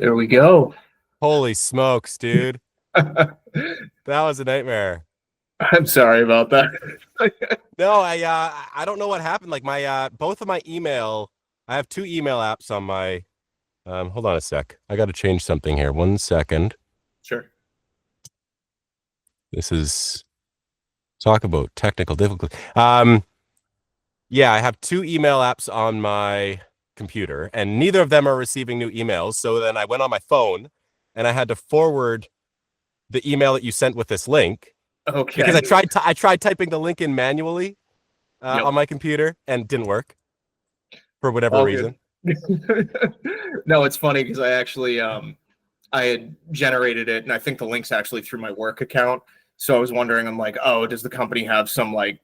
There we go. Holy smokes, dude. That was a nightmare. I'm sorry about that. No, I don't know what happened. Like my both of my email, I have two email apps on my hold on a sec. I got to change something here. 1 second. Sure. This is talk about technical difficulty. Yeah, I have two email apps on my computer and neither of them are receiving new emails. So then I went on my phone and I had to forward the email that you sent with this link because Okay. I tried typing the link in manually Yep. on my computer and didn't work for whatever All reason. good. No, it's funny because I actually I had generated it and I think the link's actually through my work account. So I was wondering, I'm like, oh, does the company have some like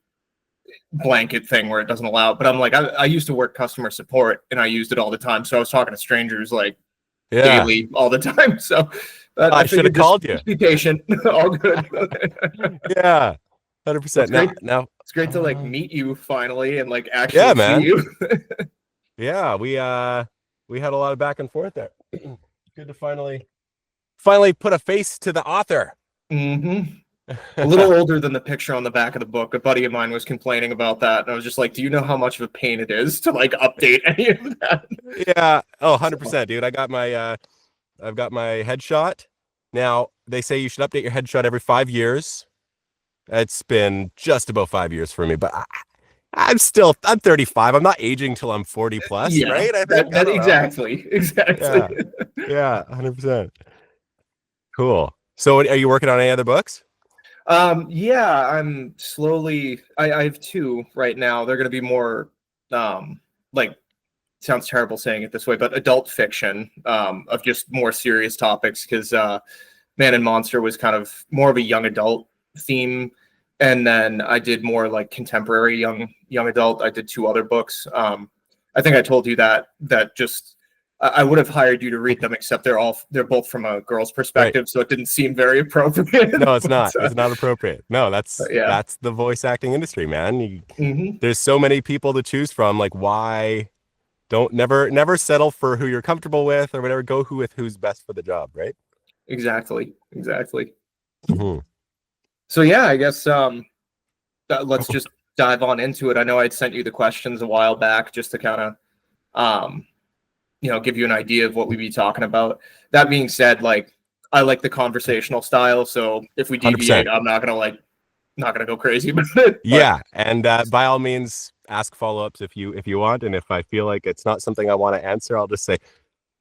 blanket thing where it doesn't allow it? But I'm like, I used to work customer support and I used it all the time. So I was talking to strangers like Yeah, daily all the time. So I I should have figured just called you. be patient. All good. Yeah, Well, 100%. it's Now, great. now, It's great to like meet you finally and like yeah, actually see man. you. Yeah, we had a lot of back and forth there. Good to finally put a face to the author. Hmm. A little older than the picture on the back of the book. A buddy of mine was complaining about that, and I was just like, "Do you know how much of a pain it is to like update any of that?" Yeah. Oh, So, 100%, dude. I've got my headshot. Now, they say you should update your headshot every 5 years. It's been just about 5 years for me, but I'm 35. I'm not aging till I'm 40 plus, yeah, right? I that think. I that don't know. exactly. Yeah. Yeah, 100%. Cool. So are you working on any other books? Yeah, I'm slowly. I have two right now. They're gonna be more like sounds terrible saying it this way, but adult fiction of just more serious topics because Man and Monster was kind of more of a young adult theme, and then I did more like contemporary young adult. I did two other books. I think I told you that just I would have hired you to read them, except they're both from a girl's Right. perspective, so it didn't seem very appropriate. No, it's not. But, It's not appropriate. No, yeah. that's the voice acting industry, man. Hmm. There's so many people to choose from. Like, why don't never settle for who you're comfortable with or whatever. Go with who's best for the job, right? Exactly. Mhm. So yeah, I guess let's just dive on into it. I know I'd sent you the questions a while back just to kind of um, give you an idea of what we'd be talking about. That being said, like I like the conversational style, so if we deviate, 100%. I'm not gonna go crazy about it. But Yeah, and by all means, ask follow-ups if you want, and if I feel like it's not something I want to answer, I'll just say,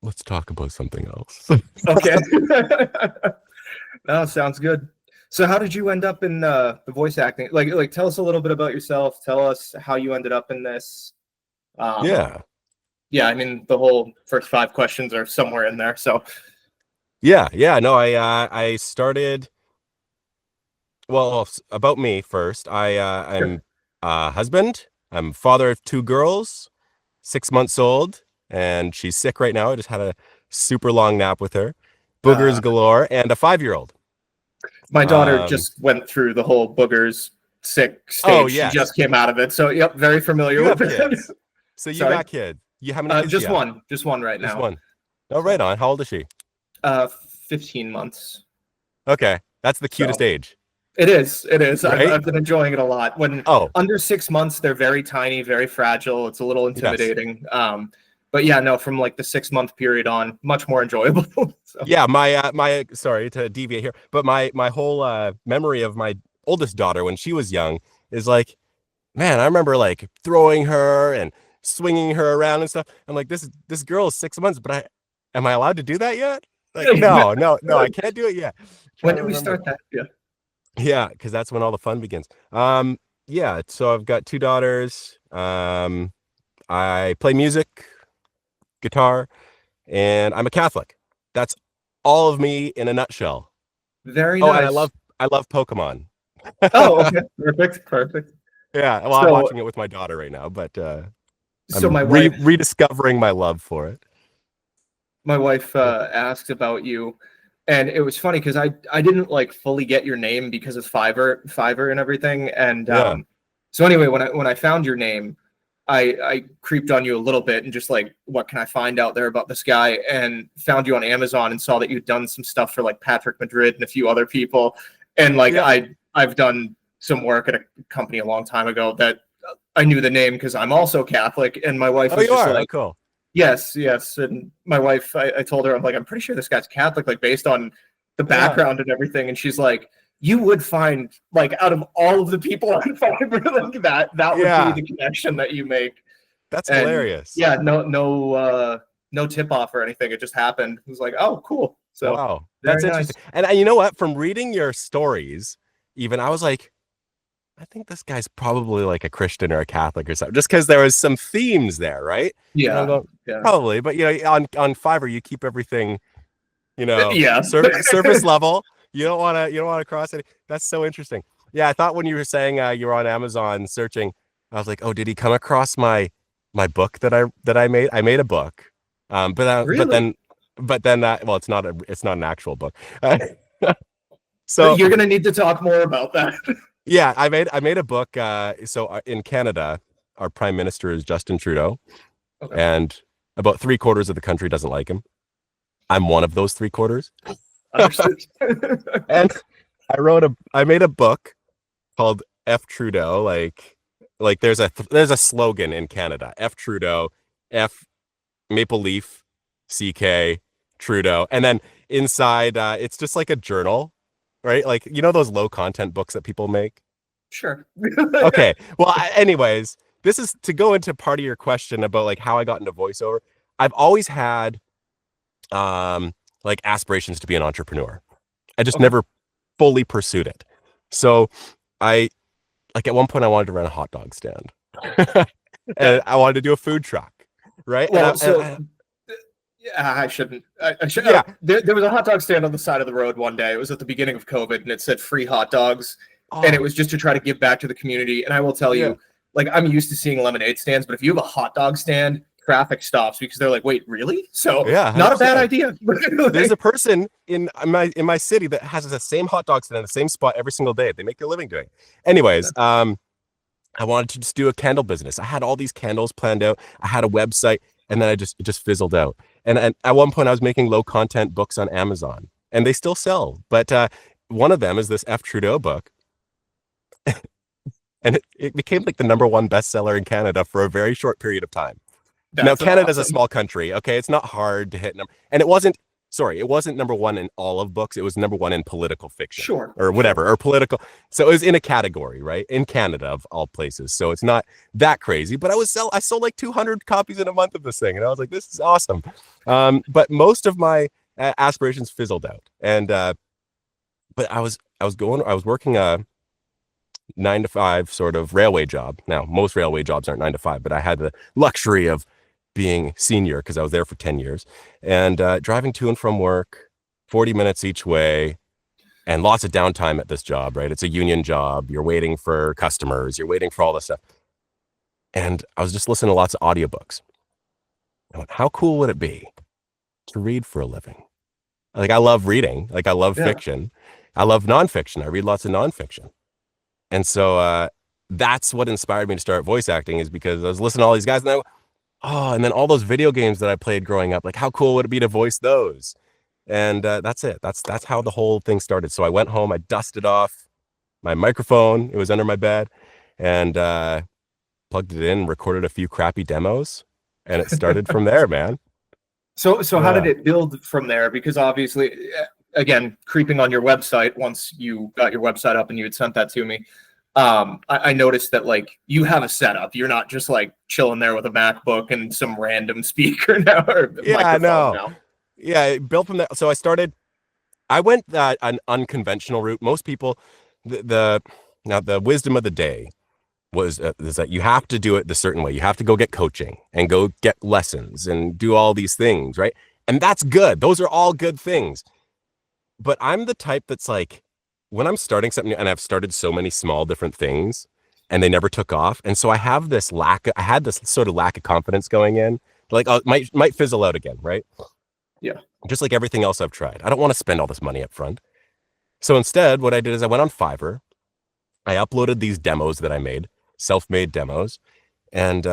let's talk about something else. okay, no, sounds good. So, how did you end up in the voice acting? Like, tell us a little bit about yourself. Tell us how you ended up in this. Um, Yeah, yeah, I mean, the whole first five questions are somewhere in there. So, yeah. No, I started. Well, about me first. sure. I'm a husband. I'm father of two girls, 6 months old, and she's sick right now. I just had a super long nap with her, Uh, boogers galore, and a 5-year-old. my daughter Um, just went through the whole boogers sick oh stage. She yes, just came out of it. So, yep, very familiar you with have it. kids, so you Sorry. got kids. How many kids do you have? Just one right Just now. one. Oh, right So, on. How old is she? 15 months. Okay, that's the cutest So age, it is. It is. right? I've been enjoying it a lot. When Oh, under 6 months, they're very tiny, very fragile. It's a little yes. intimidating. But yeah, no, from like the 6 month period on, much more enjoyable. So Yeah, my sorry to deviate here, but my whole memory of my oldest daughter when she was young is like, man, I remember like throwing her and swinging her around and stuff. I'm like, this girl is 6 months, but am I allowed to do that yet? Like, no, I can't do it yet. when Trying to did we remember. start that? Yeah. Yeah, because that's when all the fun begins. Yeah, so I've got two daughters. I play music, guitar, and I'm a Catholic. That's all of me in a nutshell. Very Oh, and nice. I love Pokemon. Oh, okay. Perfect. Yeah, well, I'm So watching it with my daughter right now, but so I'm rediscovering my love for it. my wife asked about you, and it was funny because I didn't like fully get your name because of Fiverr and everything. And Yeah. so anyway, when I found your name, I creeped on you a little bit and just like, what can I find out there about this guy? And found you on Amazon and saw that you'd done some stuff for like Patrick Madrid and a few other people. And like Yeah. I've done some work at a company a long time ago that I knew the name because I'm also Catholic, and my wife Oh, was you just are? Oh, like, cool. yes, yes. And my wife, I told her, I'm like, I'm pretty sure this guy's Catholic, like based on the Yeah. background and everything. And she's like, you would find like out of all of the people on Fiverr, like that would be Yeah. the connection that you make. That's And hilarious. yeah, no tip off or anything. It just happened. It was like, oh, cool. So Wow. very That's nice. interesting. And you know what? From reading your stories, even I was like, I think this guy's probably like a Christian or a Catholic or something, just because there was some themes there, right? And I'm Yeah, going, yeah, probably, but you know, on Fiverr, you keep everything, you know, yeah. surface level. You don't want to cross it. That's so interesting. Yeah, I thought when you were saying you were on Amazon searching, I was like, oh, did he come across my book that I made? I made a book, Really? but then well, it's not an actual book. So You're gonna need to talk more about that. yeah, I made a book. In Canada, our prime minister is Justin Trudeau, Okay. and about 3/4 of the country doesn't like him. I'm one of those 3/4. Understood. And I made a book called F Trudeau. Like there's a slogan in Canada. F Trudeau, F Maple Leaf, CK Trudeau, and then inside it's just like a journal, right? Like you know those low content books that people make. Sure. Okay. Well, anyways, this is to go into part of your question about like how I got into voiceover. I've always had like aspirations to be an entrepreneur. I just Okay. never fully pursued it. So I like at one point I wanted to run a hot dog stand. And I wanted to do a food truck, right? Well, yeah, I shouldn't. I should. Yeah. There was a hot dog stand on the side of the road one day. It was at the beginning of COVID, and it said free hot dogs, and it Oh, was just to try to give back to the community. And I will tell yeah. you, like I'm used to seeing lemonade stands, but if you have a hot dog stand, traffic stops because they're like, "Wait, really?" So Yeah, not a bad 100%. idea. There's a person in my city that has the same hot dog stand in the same spot every single day. They make their living doing it. Anyways, I wanted to just do a candle business. I had all these candles planned out. I had a website, and then it just fizzled out. And at one point, I was making low content books on Amazon, and they still sell. But one of them is this F Trudeau book, and it became like the #1 bestseller in Canada for a very short period of time. Now, That's Canada's a awesome. small country. Okay, it's not hard to hit number, and it wasn't #1 in all of books. It was #1 in political fiction Sure, or whatever, sure. or political. So it was in a category, right? In Canada of all places. So it's not that crazy, but I sold like 200 copies in a month of this thing. And I was like, this is awesome. But most of my aspirations fizzled out. And, but I was working a 9 to 5 sort of railway job. Now, most railway jobs aren't 9 to 5, but I had the luxury of being senior because I was there for 10 years and driving to and from work 40 minutes each way and lots of downtime at this job, right? It's a union job. You're waiting for customers. You're waiting for all this stuff. And I was just listening to lots of audiobooks. I went, how cool would it be to read for a living? Like I love reading. Like I love Yeah. fiction. I love nonfiction. I read lots of nonfiction. And so that's what inspired me to start voice acting is because I was listening to all these guys and and then all those video games that I played growing up, like how cool would it be to voice those? And that's it. That's how the whole thing started. So I went home, I dusted off my microphone. It was under my bed, and plugged it in, recorded a few crappy demos, and it started from there, man. So how did Yeah. it build from there? Because obviously, again, creeping on your website, once you got your website up and you had sent that to me, I noticed that like you have a setup. You're not just like chilling there with a MacBook and some random speaker now or Yeah, microphone no. now. Yeah, it built from that. So I went an unconventional route. Most people, now the wisdom of the day is that you have to do it the certain way. You have to go get coaching and go get lessons and do all these things, right? And that's good. Those are all good things. But I'm the type that's like, when I'm starting something new, and I've started so many small different things and they never took off. And so I had this sort of lack of confidence going in. Like, oh, it might fizzle out again, right? Yeah. Just like everything else I've tried. I don't want to spend all this money up front. So instead, what I did is I went on Fiverr. I uploaded these demos that I made, self-made demos, And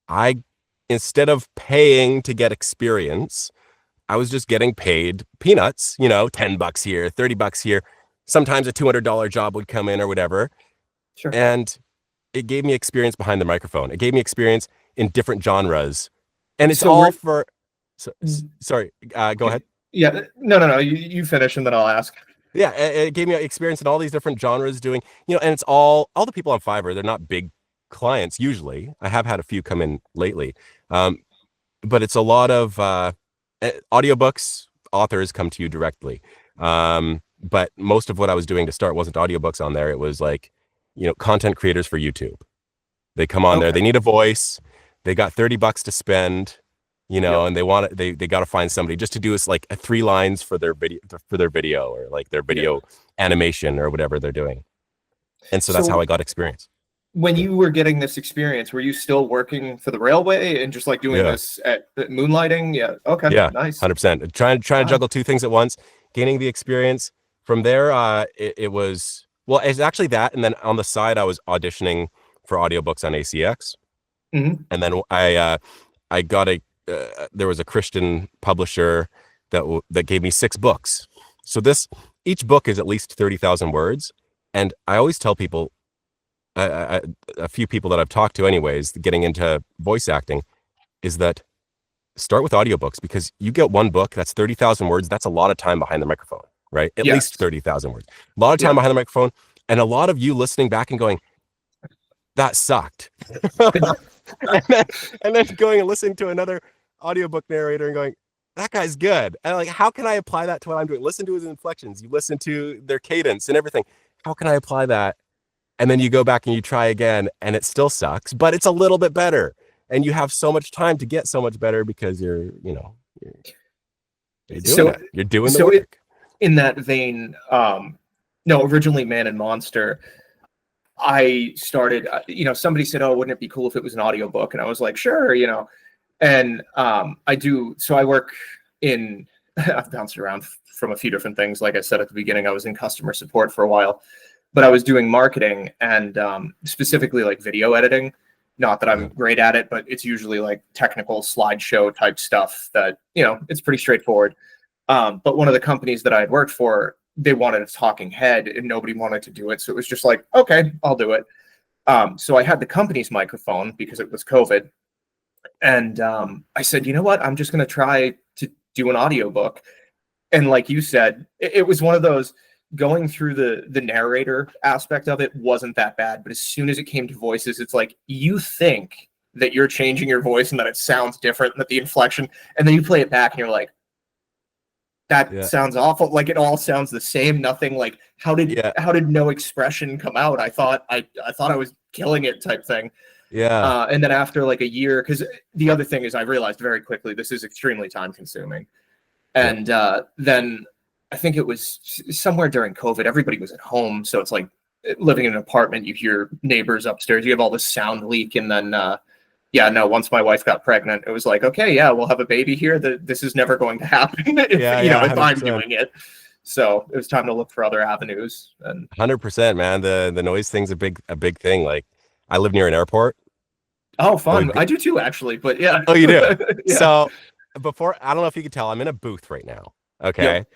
I, instead of paying to get experience, I was just getting paid peanuts, you know, $10 here, $30 here. Sometimes a $200 job would come in or whatever. Sure. And it gave me experience behind the microphone. It gave me experience in different genres. And it's So all we're for, sorry, go ahead. yeah, no. You finish and then I'll ask. Yeah, it gave me experience in all these different genres doing, you know, and it's all the people on Fiverr, they're not big clients usually. I have had a few come in lately. Um, but it's a lot of audiobooks, authors come to you directly. But most of what I was doing to start wasn't audiobooks on there. It was like, you know, content creators for YouTube. They come on there, Okay. they need a voice, they got $30 to spend, you know, Yep. and they got to find somebody just to do us like 3 lines for their video or like their Yeah. video animation or whatever they're doing. And so that's how So I got experience. when Yeah. you were getting this experience, were you still working for the railway and just like doing Yeah. this at moonlighting? Yeah. Okay. Yeah, Nice. 100%. Trying to Wow. juggle two things at once, gaining the experience. From there, it was well, it's actually that, and then on the side, I was auditioning for audiobooks on ACX, Hmm. and then I got there was a Christian publisher that gave me 6 books. So each book is at least 30,000 words, and I always tell people, a few people that I've talked to, anyways, getting into voice acting, is that start with audiobooks because you get one book that's 30,000 words. That's a lot of time behind the microphone, right? At least Yes. 30,000 words. A lot of time Yeah. behind the microphone. And a lot of you listening back and going, that sucked. and, then, and then going and listening to another audiobook narrator and going, that guy's good. And like, how can I apply that to what I'm doing? Listen to his inflections. You listen to their cadence and everything. How can I apply that? And then you go back and you try again and it still sucks, but it's a little bit better. And you have so much time to get so much better because you're doing So it. You're doing the so it, work. in that vein, no, originally Man and Monster, I started, somebody said, oh, wouldn't it be cool if it was an audiobook? And I was like, sure, and I work in, I've bounced around from a few different things. Like I said at the beginning, I was in customer support for a while, but I was doing marketing and specifically like video editing. Not that I'm great at it, but it's usually like technical slideshow type stuff that, it's pretty straightforward. But one of the companies that I had worked for, they wanted a talking head and nobody wanted to do it. So it was just like, okay, I'll do it. So I had the company's microphone because it was COVID. And I said, you know what? I'm just going to try to do an audiobook. And like you said, it was one of those, going through the narrator aspect of it wasn't that bad. But as soon as it came to voices, it's like you think that you're changing your voice and that it sounds different and that the inflection, and then you play it back and you're like, that Yeah. sounds awful. Like it all sounds the same. Nothing like how did Yeah. no expression come out? I thought I was killing it type thing. Yeah. And then after like a year, because the other thing is I realized very quickly this is extremely time consuming. Yeah. And then I think it was somewhere during COVID, everybody was at home. So it's like living in an apartment, you hear neighbors upstairs, you have all this sound leak. And then, once my wife got pregnant, it was like, okay, yeah, we'll have a baby here. This is never going to happen if, Yeah. if I'm 100%. doing it. So it was time to look for other avenues. And 100%, man. The noise thing's a big thing. Like I live near an airport. oh, And fun. I do too, actually. But yeah. oh, you do? Yeah. So I don't know if you can tell, I'm in a booth right now. Okay. Yep.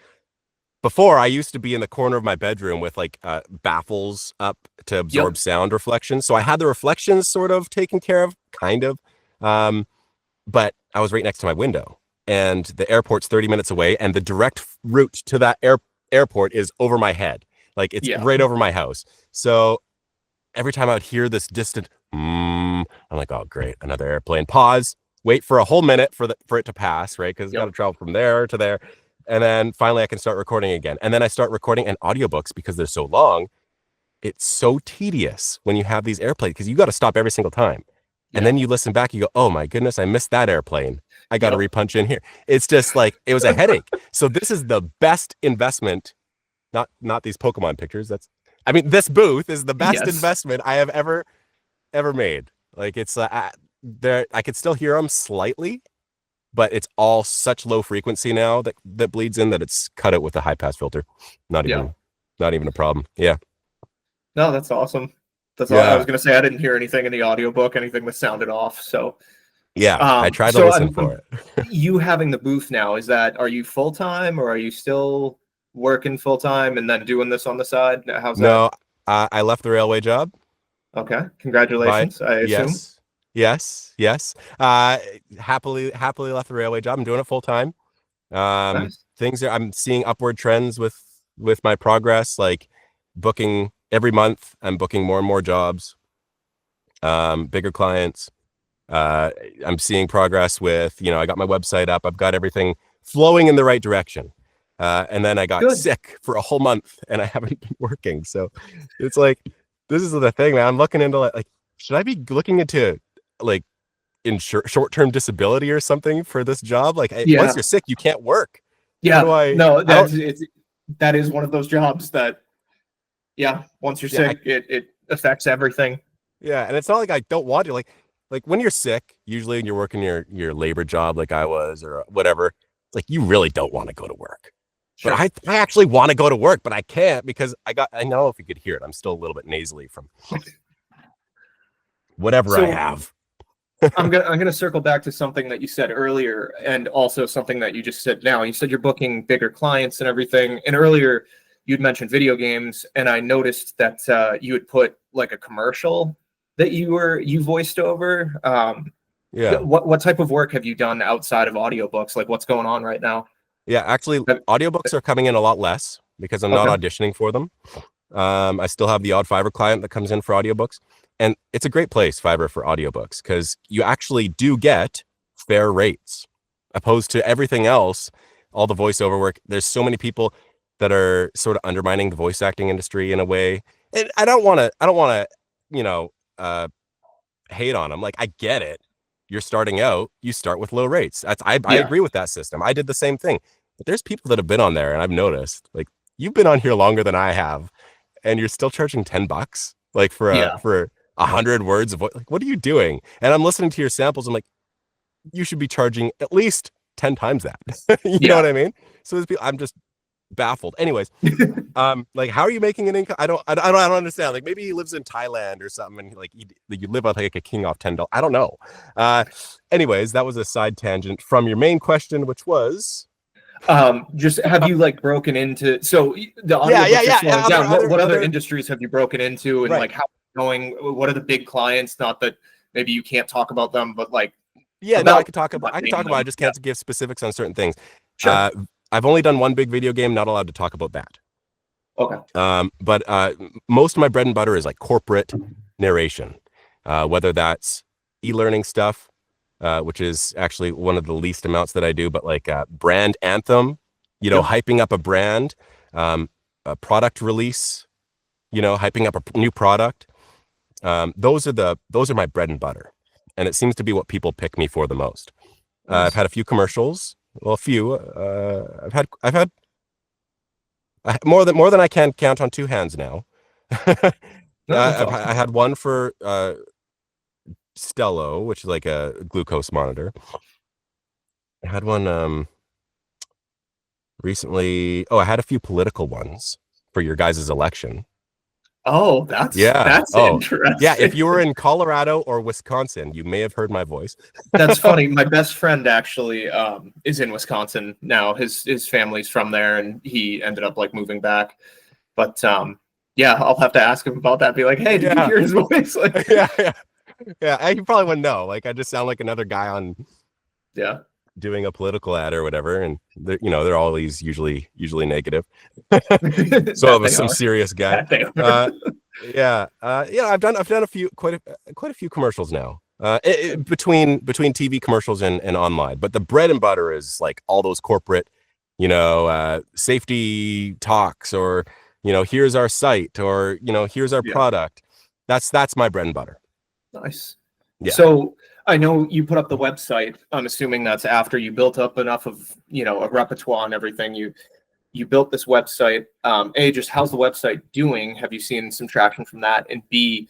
Before I used to be in the corner of my bedroom with like baffles up to absorb Yep. sound reflections. So I had the reflections sort of taken care of, kind of. But I was right next to my window and the airport's 30 minutes away and the direct route to that airport is over my head. Like it's Yeah. right over my house. So every time I would hear this distant, I'm like, oh, great, another airplane. Pause, wait for a whole minute for it to pass, right? Because it's got to travel from there to there. And then finally I can start recording again. And then I start recording, and audiobooks, because they're so long, it's so tedious when you have these airplanes because you got to stop every single time. And then you listen back, you go, oh my goodness, I missed that airplane. I got to repunch in here. It's just like, it was a headache. So this is the best investment, not these Pokemon pictures. This booth is the best investment I have ever made. Like it's there, I could still hear them slightly, but it's all such low frequency now that bleeds in that it's cut it with a high pass filter. Not even a problem. Yeah. No, that's awesome. That's all I Yeah, was going to say. I didn't hear anything in the audiobook, anything that sounded off. So, yeah. I didn't hear anything in the audiobook, anything that sounded off. I tried to So listen for it. you having the booth now, are you full time or are you still working full time and then doing this on the side? How's that? No, I left the railway job Okay. by Congratulations, I assume. yes, yes. Happily left the railway job. I'm doing it full time. Nice. I'm seeing upward trends with my progress, like booking every month. I'm booking more and more jobs, bigger clients. Uh, I'm seeing progress with, I got my website up. I've got everything flowing in the right direction. And then I got Good. sick for a whole month and I haven't been working. So it's like, this is the thing, man. I'm looking into like should I be looking into like short-term disability or something for this job? Like, once Yeah. you're sick, you can't work. How do Yeah. I, No, I don't, that is one of those jobs that, yeah, once you're yeah, sick, it affects everything. yeah. And it's not like I don't want to, like when you're sick, usually when you're working your labor job, like I was, or whatever, it's like, you really don't want to go to work. But Sure. I actually want to go to work, but I can't because I know if you could hear it, I'm still a little bit nasally from whatever I So have. I'm gonna circle back to something that you said earlier, and also something that you just said now. You said you're booking bigger clients and everything, and earlier you'd mentioned video games, and I noticed that you had put like a commercial that you voiced over. Yeah. What type of work have you done outside of audiobooks? Like, what's going on right now? Yeah. Actually, audiobooks are coming in a lot less because I'm not Okay. auditioning for them. I still have the odd Fiverr client that comes in for audiobooks. And it's a great place, Fiverr, for audiobooks, because you actually do get fair rates opposed to everything else, all the voiceover work. There's so many people that are sort of undermining the voice acting industry in a way. And I don't want to, you know, uh, hate on them. Like, I get it. You're starting out, you start with low rates. I Yeah. agree with that system. I did the same thing. But there's people that have been on there and I've noticed, like, you've been on here longer than I have and you're still charging $10 like Yeah. for 100 words of like, what are you doing? And I'm listening to your samples. I'm like, you should be charging at least 10 times that. You know Yeah. what I mean? So I'm just baffled. Anyways, like, how are you making an income? I don't understand. Like, maybe he lives in Thailand or something and like you live out like a king off $10. I don't know. Anyways, that was a side tangent from your main question, which was Just have you like broken into, so the yeah, audiobooks are slowing other down. What other other industries have you broken into, and right. like how going? What are the big clients? Not that maybe you can't talk about them, but like Yeah, no, about I could name talk about it. I them. just Yeah, can't give specifics on certain things. sure. Uh, I've only done one big video game, not allowed to talk about that. Okay. But most of my bread and butter is like corporate narration, whether that's e-learning stuff, which is actually one of the least amounts that I do, but like brand anthem, Yep. hyping up a brand, a product release, hyping up a new product. Those are my bread and butter, and it seems to be what people pick me for the most. I've Nice. had a few commercials, well, a few. I've had more than I can count on two hands now. No, that's I awesome. had one for Stello, which is like a glucose monitor. I had one recently. Oh, I had a few political ones for your guys' election. Oh, that's Yeah. that's Oh, yeah. If interesting. you were in Colorado or Wisconsin, you may have heard my voice. That's funny. My best friend actually is in Wisconsin now. His family's from there, and he ended up like moving back. But yeah, I'll have to ask him about that. Be like, hey, did you Yeah. hear his voice? Like, Yeah. Yeah. You probably wouldn't know. Like, I just sound like another guy on yeah, doing a political ad or whatever, and they're always usually negative. So that I was they some are. serious guy. That they are. Uh, yeah. I've done quite a few commercials now. Between TV commercials and online, but the bread and butter is like all those corporate, safety talks, or here's our site, or here's our Yeah, product. That's my bread and butter. nice. Yeah. So I know you put up the website. I'm assuming that's after you built up enough of a repertoire and everything. You built this website. A, just how's the website doing? Have you seen some traction from that? And B,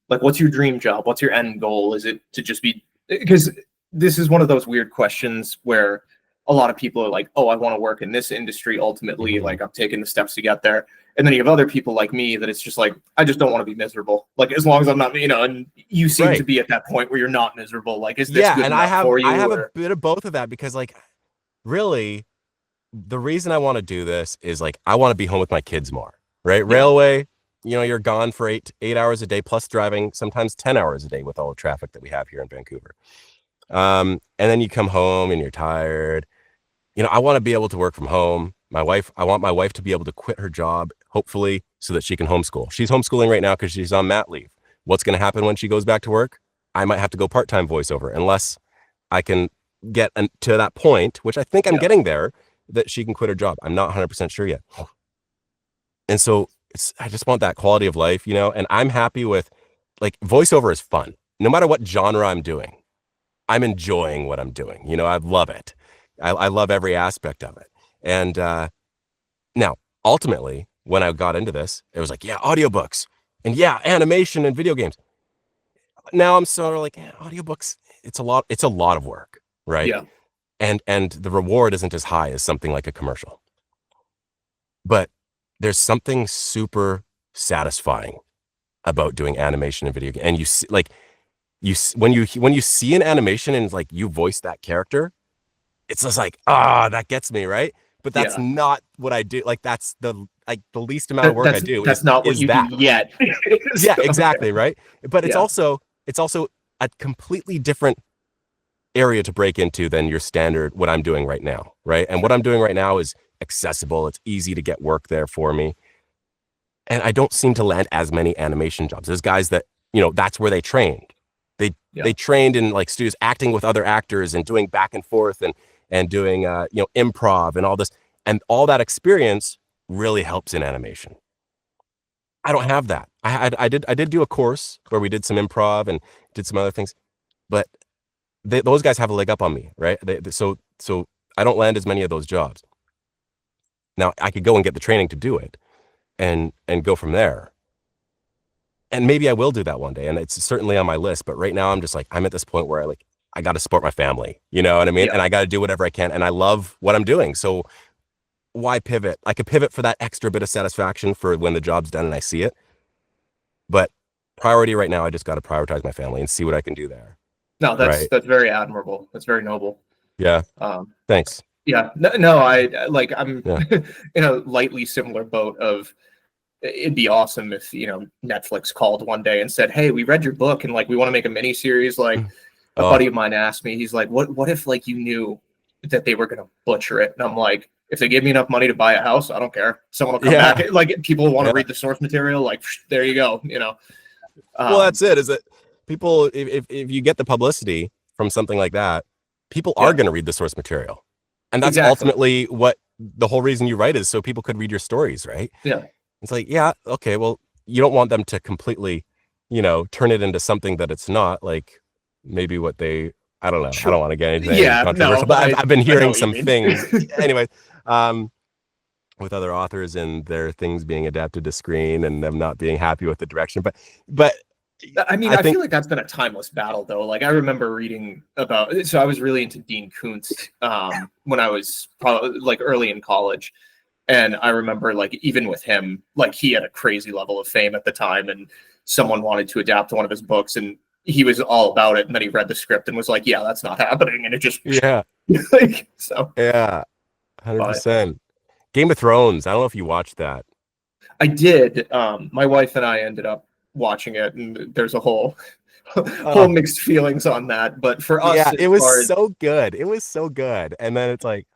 like, what's your dream job? What's your end goal? Is it to just be, because this is one of those weird questions where a lot of people are like, oh, I want to work in this industry ultimately, like I'm taking the steps to get there. And then you have other people like me that it's just like, I just don't want to be miserable. Like as long as I'm not, and you seem to be at that point where you're not miserable. Like, is this good and enough for you? I have a bit of both of that, because like really the reason I want to do this is like I want to be home with my kids more, right? Yeah. Railway, you're gone for 8 hours a day, plus driving sometimes 10 hours a day with all the traffic that we have here in Vancouver. And then you come home and you're tired. I want to be able to work from home. I want my wife to be able to quit her job, hopefully, so that she can homeschool. She's homeschooling right now because she's on mat leave. What's going to happen when she goes back to work? I might have to go part-time voiceover unless I can get to that point, which I think I'm getting there, that she can quit her job. I'm not 100% sure yet. And so I just want that quality of life, and I'm happy with, like, voiceover is fun. No matter what genre I'm doing, I'm enjoying what I'm doing. I love it. I love every aspect of it. And now, ultimately, when I got into this, it was like, yeah, audiobooks and yeah, animation and video games. Now I'm sort of like, audiobooks, it's a lot of work, right? Yeah. And the reward isn't as high as something like a commercial. But there's something super satisfying about doing animation and video game. And you see, like, when you see an animation and like you voice that character, it's just like, that gets me, right? But that's not what I do. Like, that's the least amount of work I do. That's not what you do yet. Yeah, exactly, right? But it's also a completely different area to break into than your standard what I'm doing right now, right? And what I'm doing right now is accessible. It's easy to get work there for me. And I don't seem to land as many animation jobs. There's guys that, that's where they trained. They trained in like studios, acting with other actors and doing back and forth and doing improv and all this. And all that experience really helps in animation. I don't have that. I did do a course where we did some improv and did some other things, but those guys have a leg up on me, right? So I don't land as many of those jobs. Now I could go and get the training to do it and go from there. And maybe I will do that one day. And it's certainly on my list. But right now I'm just like, I'm at this point where I got to support my family, you know what I mean? Yeah. And I got to do whatever I can. And I love what I'm doing. So why pivot? I could pivot for that extra bit of satisfaction for when the job's done and I see it. But priority right now, I just got to prioritize my family and see what I can do there. No, that's very admirable. That's very noble. Yeah. Thanks. Yeah. I'm in a lightly similar boat of, it'd be awesome if, Netflix called one day and said, hey, we read your book and like, we want to make a mini series. Like a buddy of mine asked me, he's like, what if like you knew that they were going to butcher it? And I'm like, if they gave me enough money to buy a house, I don't care. Someone will come back. Like people want to read the source material. Like, there you go. Well, that's it. Is that people, if you get the publicity from something like that, people are going to read the source material. And that's ultimately what the whole reason you write is so people could read your stories, right? Yeah. It's like, okay, well, you don't want them to completely, turn it into something that it's not, like maybe what they, I don't know. Sure. I don't want to get anything controversial, but I've been hearing some things. Anyway, with other authors and their things being adapted to screen and them not being happy with the direction. But I mean, I feel like that's been a timeless battle, though. Like I remember reading about, so I was really into Dean Koontz when I was probably like early in college. And I remember like, even with him, like he had a crazy level of fame at the time and someone wanted to adapt one of his books and he was all about it. And then he read the script and was like, yeah, that's not happening. And it just, like, so. Yeah, 100%. Game of Thrones. I don't know if you watched that. I did. My wife and I ended up watching it and there's a whole mixed feelings on that. But for us, it was so good. It was so good. And then it's like,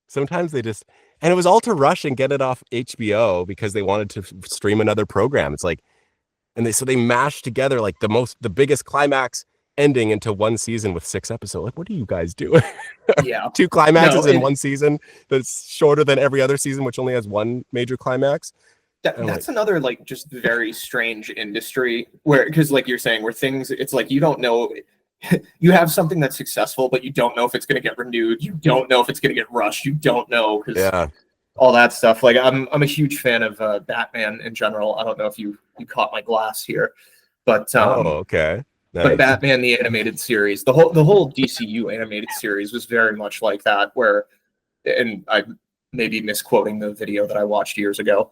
sometimes they just, and it was all to rush and get it off HBO because they wanted to stream another program. It's like, and they mashed together like the biggest climax ending into one season with 6 episodes. Like, what are you guys doing? Yeah. 2 climaxes in one season that's shorter than every other season, which only has one major climax. That's another like just very strange industry where, because like you're saying, where things, it's like you don't know, you have something that's successful, but you don't know if it's going to get renewed. You don't know if it's going to get rushed. You don't know because all that stuff. Like I'm a huge fan of Batman in general. I don't know if you caught my glass here, but okay. But Nice. Batman the animated series, the whole DCU animated series was very much like that, where, and I may be misquoting the video that I watched years ago,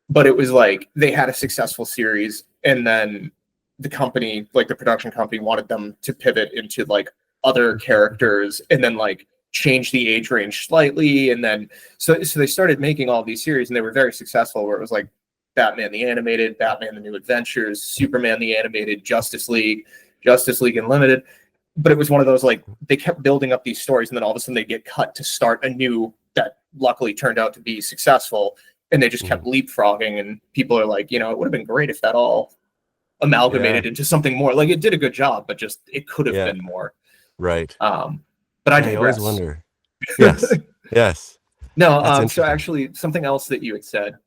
but it was like they had a successful series, and then the company, like the production company, wanted them to pivot into like other characters, and then like change the age range slightly, and then so they started making all these series, and they were very successful. Where it was like Batman the animated, Batman the New Adventures, Superman the animated, Justice League Unlimited. But it was one of those, like, they kept building up these stories, and then all of a sudden they get cut to start a new that luckily turned out to be successful, and they just kept leapfrogging, and people are like, it would have been great if that all amalgamated into something more. Like, it did a good job, but just it could have been more. Right. But I always digress. wonder. Yes. Yes. No, so actually something else that you had said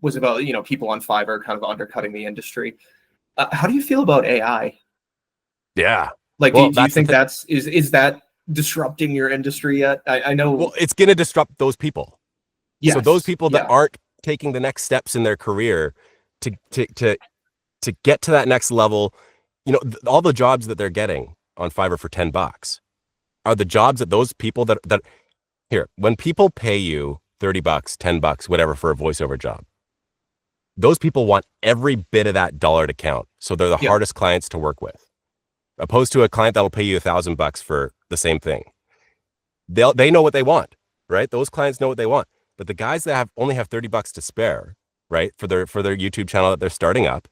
was about, people on Fiverr kind of undercutting the industry. How do you feel about AI? Yeah. Like, Well, do you think is that disrupting your industry yet? I know. Well, it's going to disrupt those people. Yes, so those people that aren't taking the next steps in their career to get to that next level, all the jobs that they're getting on Fiverr for $10 are the jobs that those people that here, when people pay you $30, $10, whatever for a voiceover job, those people want every bit of that dollar to count. So they're the hardest clients to work with, opposed to a client that'll pay you $1,000 for the same thing. They know what they want, right? Those clients know what they want. But the guys that only have $30 to spare, right, for their YouTube channel that they're starting up,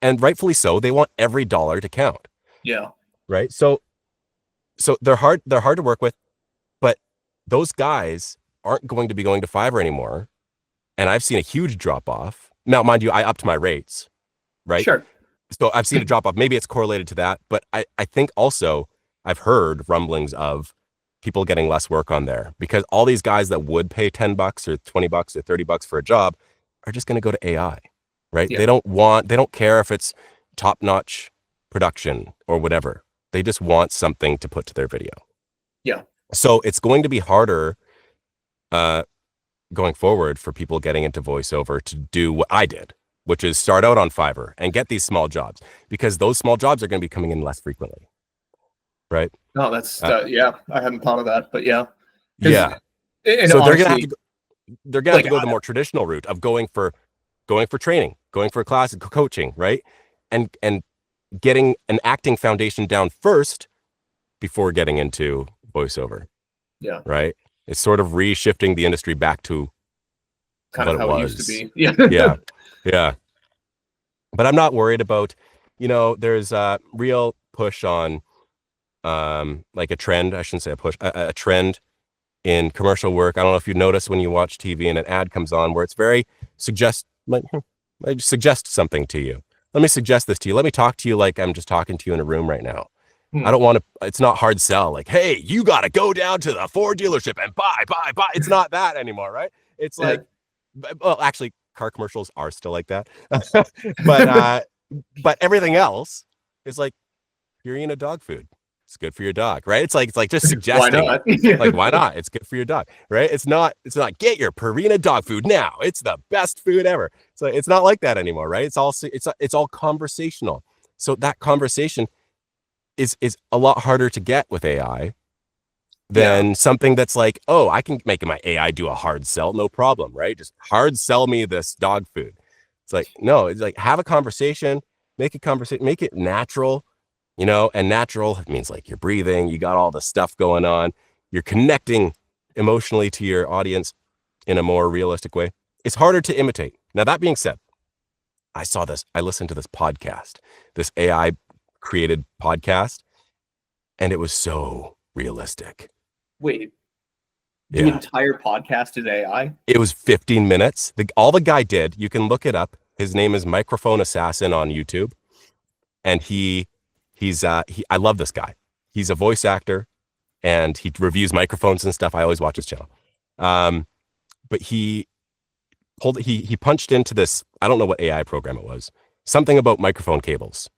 and rightfully so, they want every dollar to count. Yeah. Right. So they're hard to work with, but those guys aren't going to be going to Fiverr anymore. And I've seen a huge drop off. Now, mind you, I upped my rates, right? Sure. So I've seen a drop off. Maybe it's correlated to that, but I think also I've heard rumblings of people getting less work on there, because all these guys that would pay $10 or $20 or $30 for a job are just going to go to AI, right? Yeah. They don't care if it's top-notch production or whatever. They just want something to put to their video. Yeah. So it's going to be harder going forward for people getting into voiceover to do what I did, which is start out on Fiverr and get these small jobs, because those small jobs are going to be coming in less frequently. Right. No, that's I hadn't thought of that, but yeah. Yeah. And so honestly, they're gonna have to go the more traditional route of going for training, going for class coaching, right? And getting an acting foundation down first before getting into voiceover. Yeah. Right. It's sort of reshifting the industry back to kind of how it used to be. Yeah. Yeah. Yeah. But I'm not worried about, there's a real push on like a trend, I shouldn't say a push, a trend in commercial work. I don't know if you notice when you watch TV and an ad comes on where it's very I suggest something to you. Let me suggest this to you. Let me talk to you like I'm just talking to you in a room right now. I don't want to, it's not hard sell. Like, hey, you got to go down to the Ford dealership and buy. It's not that anymore, right? It's like, well, actually car commercials are still like that. but everything else is like, you're eating a dog food. It's good for your dog, right? It's like just suggesting, why not? Like, why not? It's good for your dog, right? It's not get your Purina dog food now. It's the best food ever. So it's not like that anymore, right? It's all conversational. So that conversation is a lot harder to get with AI than something that's like, oh, I can make my AI do a hard sell, no problem, right? Just hard sell me this dog food. It's like, no, it's like, have a conversation, make it natural. And natural means like you're breathing, you got all the stuff going on, you're connecting emotionally to your audience in a more realistic way. It's harder to imitate. Now, that being said, I listened to this podcast, this AI created podcast, and it was so realistic. Wait, the entire podcast is AI? It was 15 minutes. All the guy did, you can look it up. His name is Microphone Assassin on YouTube. And I love this guy. He's a voice actor and he reviews microphones and stuff. I always watch his channel. But he punched into this, I don't know what AI program it was, something about microphone cables.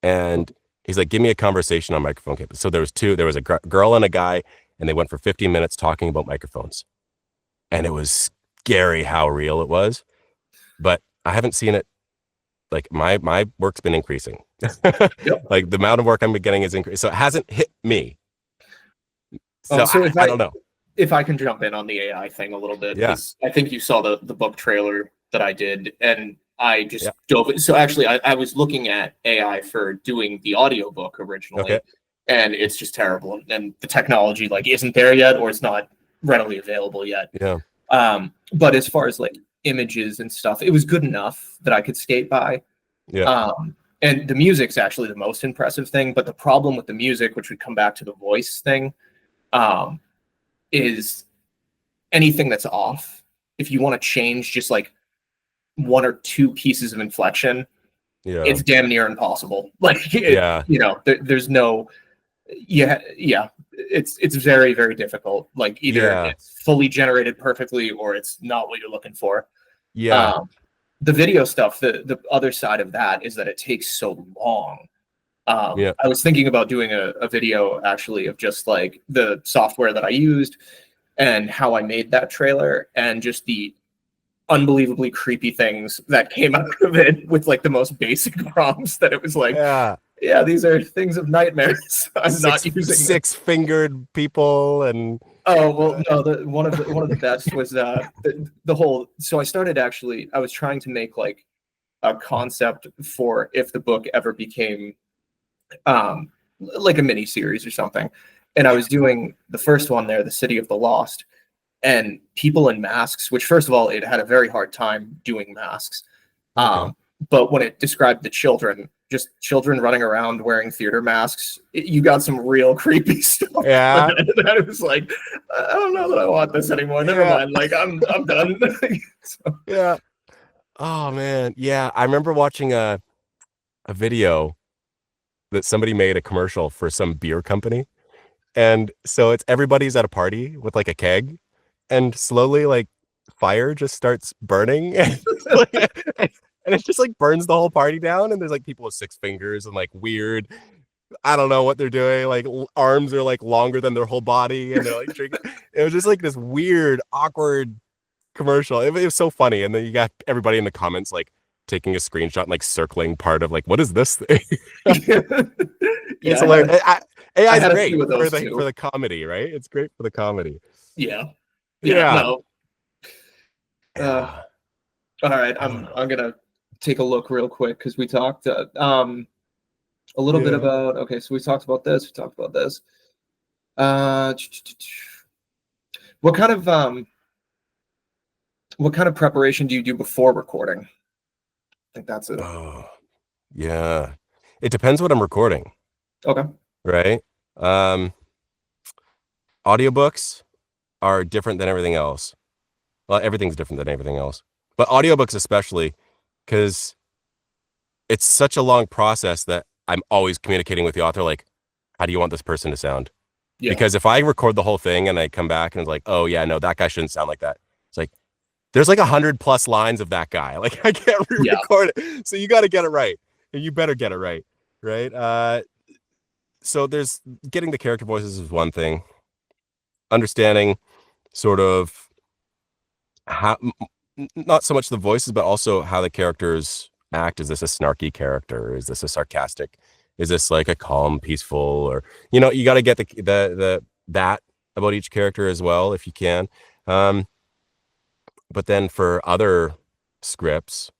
And he's like, give me a conversation on microphone cables. So there was a girl and a guy, and they went for 15 minutes talking about microphones. And it was scary how real it was. But I haven't seen it like my work's been increasing. Yep. Like the amount of work I'm getting is increasing. So it hasn't hit me. Oh, So so I don't know. if I can jump in on the AI thing a little bit, Yeah. because I think you saw the book trailer that I did, and I Yeah. just dove in. So actually, I was looking at AI for doing the audiobook Okay. originally, and it's just terrible. And the technology like isn't there yet, or it's not readily available yet. Yeah. But as far as like images and stuff, it was good enough that I could skate by. Yeah. And the music's actually the most impressive thing. But the problem with the music, which would come back to the voice thing, um, is anything that's off. If you want to change just like one or two pieces of inflection, Yeah. it's damn near impossible. Like Yeah. there's no, yeah, it's very very difficult. Like either Yeah. it's fully generated perfectly or it's not what you're looking for. Yeah. Um, the video stuff, the other side of that is that it takes so long. Yeah. I was thinking about doing a video actually of just like the software that I used and how I made that trailer and just the unbelievably creepy things that came out of it with like the most basic prompts that it was like, Yeah. yeah, these are things of nightmares. I'm not using them. Six fingered people and Oh well, no. One of the best was the whole. So I started actually. I was trying to make like a concept for if the book ever became like a mini series or something. And I was doing the first one there, the City of the Lost, and people in masks. Which first of all, it had a very hard time doing masks. okay. But when it described the children, just children running around wearing theater masks, you got some real creepy stuff. Yeah. That it was like, I don't know that I want this anymore. Never Yeah. mind. Like I'm done. So, Yeah. Oh man. Yeah. I remember watching a video that somebody made a commercial for some beer company. And so it's everybody's at a party with like a keg and slowly like fire just starts burning and it just like burns the whole party down and there's like people with six fingers and like weird I don't know what they're doing like arms are like longer than their whole body and they're like drinking. It was just like this weird awkward commercial. It was so funny and then you got everybody in the comments like taking a screenshot and like circling part of like what is this thing. yeah, It's hilarious. AI I is had a great few of those for too. the comedy, right? It's great for the comedy. Yeah, yeah, Yeah. no. Yeah. All right, I don't know. I'm gonna take a look real quick because we talked a little bit Yeah. about. Okay, so we talked about this. We talked about this. Uh, what kind of preparation do you do before recording? I think that's it. Oh, yeah. It depends what I'm recording, Okay. right? Um, Audiobooks are different than everything else. Well, everything's different than everything else. But audiobooks especially, because it's such a long process that I'm always communicating with the author, like, how do you want this person to sound? Yeah. Because if I record the whole thing and I come back and it's like, oh yeah, no, that guy shouldn't sound like that. It's like there's like 100+ lines of that guy. Like I can't Yeah. re-record it. So you got to get it right. And you better get it right. Right. So there's getting the character voices is one thing. Understanding sort of how not so much the voices, but also how the characters act. Is this a snarky character? Is this a sarcastic? Is this like a calm, peaceful, or you got to get the that about each character as well if you can. Um, but then for other scripts,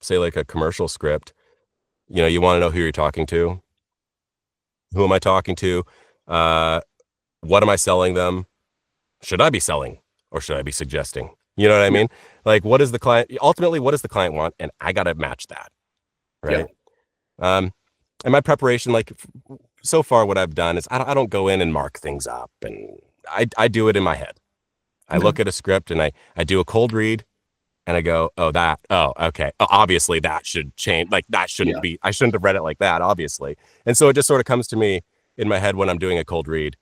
say like a commercial script, you want to know who you're talking to. Who am I talking to? Uh, what am I selling them? Should I be selling or should I be suggesting? You know what I Yeah. mean? Like, what is the client ultimately? What does the client want? And I got to match that, Yeah. right? And my preparation, like so far, what I've done is I don't go in and mark things up, and I do it in my head. I Okay. look at a script and I do a cold read, and I go, oh, okay, obviously that should change. Like that shouldn't Yeah. be. I shouldn't have read it like that, obviously. And so it just sort of comes to me in my head when I'm doing a cold read,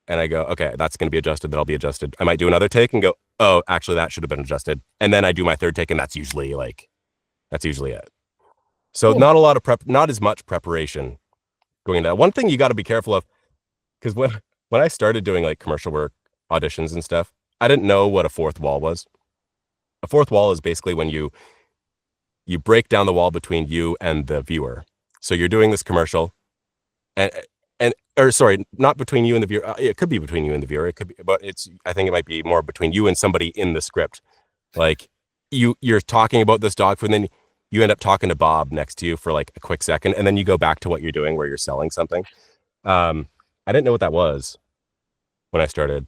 and I go, okay, that's going to be adjusted. That'll be adjusted. I might do another take and go, oh, actually that should have been adjusted. And then I do my third take, and that's usually it. So Cool. not a lot of prep, not as much preparation going into that. One thing you got to be careful of, because when I started doing like commercial work, auditions and stuff, I didn't know what a fourth wall was. A fourth wall is basically when you break down the wall between you and the viewer. So you're doing this commercial, and or sorry, not between you and the viewer. It could be between you and the viewer. It could be, but I think it might be more between you and somebody in the script. Like you're talking about this dog food, and then you end up talking to Bob next to you for like a quick second, and then you go back to what you're doing where you're selling something. I didn't know what that was when I started,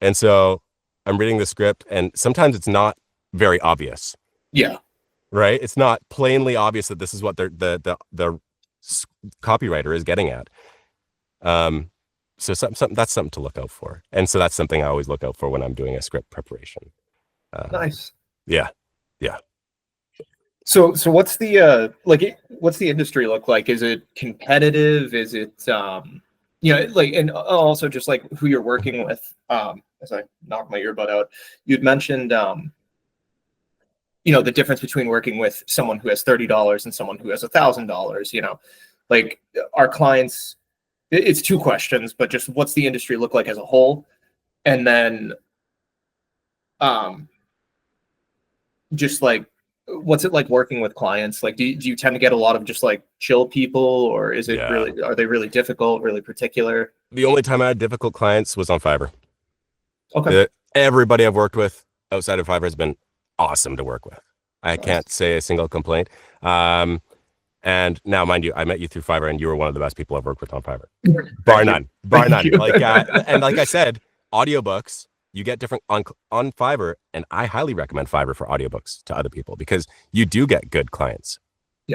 and so I'm reading the script, and sometimes it's not very obvious. Yeah. Right? It's not plainly obvious that this is what the copywriter is getting at. So something that's something to look out for, and so that's something I always look out for when I'm doing a script preparation. Nice. Yeah. So what's the what's the industry look like? Is it competitive? Is it like, and also just like who you're working with? As I knock my earbud out, you'd mentioned the difference between working with someone who has $30 and someone who has $1,000. Like our clients, it's two questions, but just what's the industry look like as a whole, and then just like what's it like working with clients? Like do you tend to get a lot of just like chill people, or is it really, are they really difficult, really particular? The only time I had difficult clients was on Fiverr. Okay. Everybody I've worked with outside of Fiverr has been awesome to work with. I Nice. can't say a single complaint. And now, mind you, I met you through Fiverr, and you were one of the best people I've worked with on Fiverr, bar none. Like, and like I said, audiobooks, you get different on Fiverr, and I highly recommend Fiverr for audiobooks to other people because you do get good clients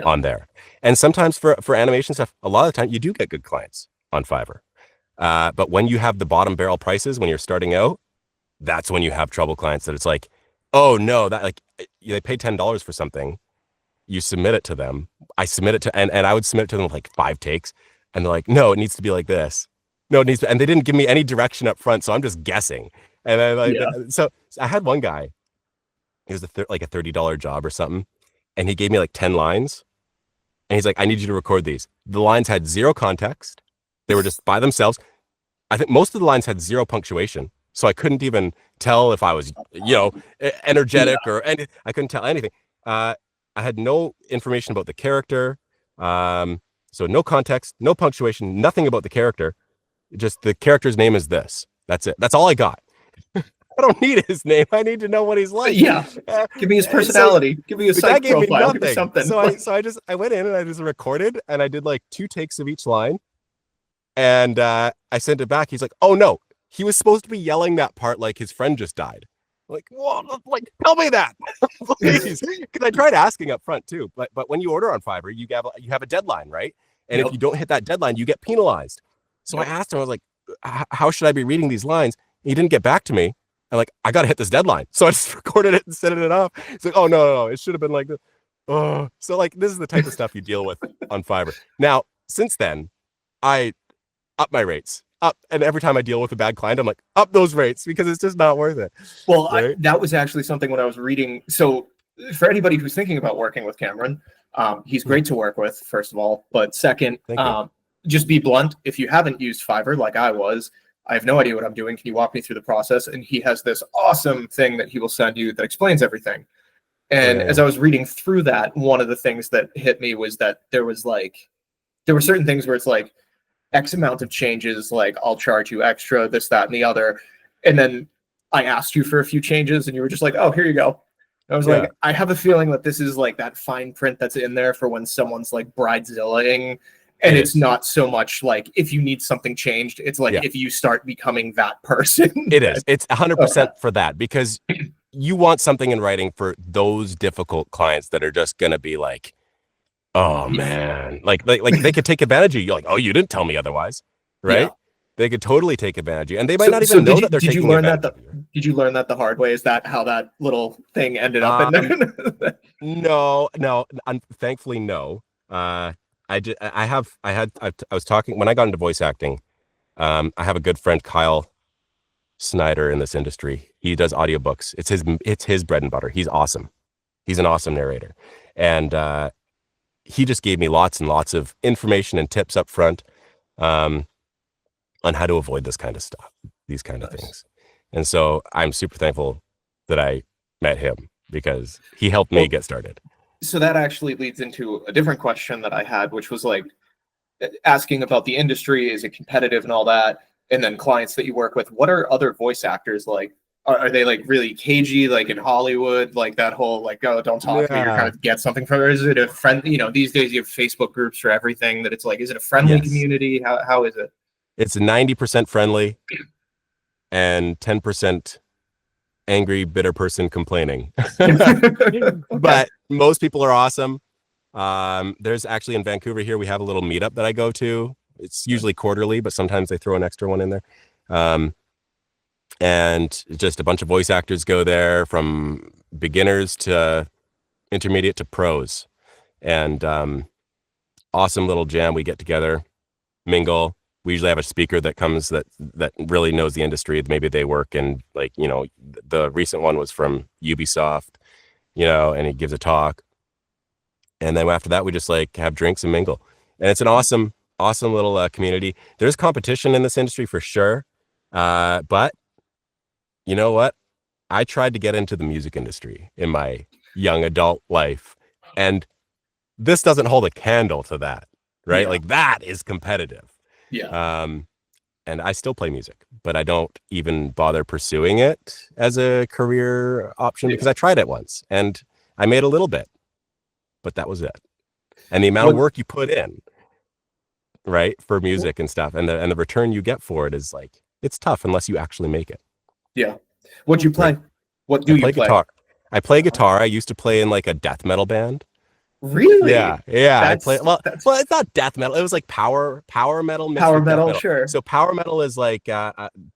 on there. And sometimes for animation stuff, a lot of the time you do get good clients on Fiverr. But when you have the bottom barrel prices, when you're starting out, that's when you have trouble clients that it's like, oh no, that like they pay $10 for something. You submit it to them. I submit it to, and I would submit it to them with like 5 takes. And they're like, no, it needs to be like this. No, it needs to, and they didn't give me any direction up front. So I'm just guessing. And I like, so I had one guy, it was like a $30 job or something. And he gave me like 10 lines. And he's like, I need you to record these. The lines had 0 context. They were just by themselves. I think most of the lines had 0 punctuation. So I couldn't even tell if I was, energetic or anything. I couldn't tell anything. I had no information about the character. So no context, no punctuation, nothing about the character. Just the character's name is this. That's it. That's all I got. I don't need his name. I need to know what he's like. Yeah. Give me his personality. Give me a psych profile. Give me something. So I went in and I just recorded, and I did like 2 takes of each line. And I sent it back. He's like, oh no, he was supposed to be yelling that part like his friend just died. Like, well, like, tell me that, please. Because I tried asking up front too. But when you order on Fiverr, you have a deadline, right? And if you don't hit that deadline, you get penalized. So I asked him, I was like, how should I be reading these lines? And he didn't get back to me. I'm like, I got to hit this deadline. So I just recorded it and sent it off. He's like, oh, no, it should have been like this. Oh, so like, this is the type of stuff you deal with on Fiverr. Now, since then, I up my rates. And every time I deal with a bad client, I'm like, up those rates because it's just not worth it. Well, right? That was actually something when I was reading. So for anybody who's thinking about working with Cameron, he's great to work with, first of all. But second, just be blunt. If you haven't used Fiverr like I was, I have no idea what I'm doing. Can you walk me through the process? And he has this awesome thing that he will send you that explains everything. And as I was reading through that, one of the things that hit me was that there were certain things where it's like, X amount of changes, like I'll charge you extra, this, that, and the other. And then I asked you for a few changes and you were just like, oh, here you go. And I was like, I have a feeling that this is like that fine print that's in there for when someone's like bridezillaing. And it's not so much like if you need something changed, it's like if you start becoming that person. It is. It's 100% for that, because you want something in writing for those difficult clients that are just going to be like, oh man, like they could take advantage of you. You're like, oh, you didn't tell me otherwise, right? They could totally take advantage of you, and they might not even know that they're taking advantage of you. Did you learn that the hard way? Is that how that little thing ended up in there? No, thankfully no. I was talking when I got into voice acting. I have a good friend, Kyle Snyder, in this industry. He does audiobooks. It's his bread and butter. He's awesome. He's an awesome narrator, and he just gave me lots and lots of information and tips up front on how to avoid this kind of stuff, these kind of things. And so I'm super thankful that I met him because he helped me get started. So that actually leads into a different question that I had, which was like asking about the industry, is it competitive and all that, and then clients that you work with. What are other voice actors like? Are they like really cagey, like in Hollywood, like that whole like, oh, don't talk to me, you're kind Yeah. of get something from it? Or is it a friend? You know, these days you have Facebook groups for everything. That it's like, is it a friendly Yes. community? How is it? It's 90% friendly and 10% angry, bitter person complaining. Okay. But most people are awesome. There's actually in Vancouver here, we have a little meetup that I go to. It's usually quarterly, but sometimes they throw an extra one in there. Um, and just a bunch of voice actors go there from beginners to intermediate to pros. And awesome little jam. We get together, mingle. We usually have a speaker that comes that really knows the industry. Maybe they work in like, you know, the recent one was from Ubisoft, you know, and he gives a talk. And then after that, we just like have drinks and mingle. And it's an awesome, awesome little community. There's competition in this industry for sure. But you know what? I tried to get into the music industry in my young adult life. And this doesn't hold a candle to that, right? Yeah. Like that is competitive. Yeah. Um, and I still play music, but I don't even bother pursuing it as a career option because Yeah. I tried it once and I made a little bit, but that was it. And the amount of What? work you put in, right, for music and stuff, and the return you get for it is like it's tough unless you actually make it. Yeah. What'd you Right. play? What I do you play play? guitar. I play guitar. I used to play in like a death metal band. Really? Yeah. I play That's that's well. It's not death metal. It was like power metal mixed power with death metal, metal. sure. So power metal is like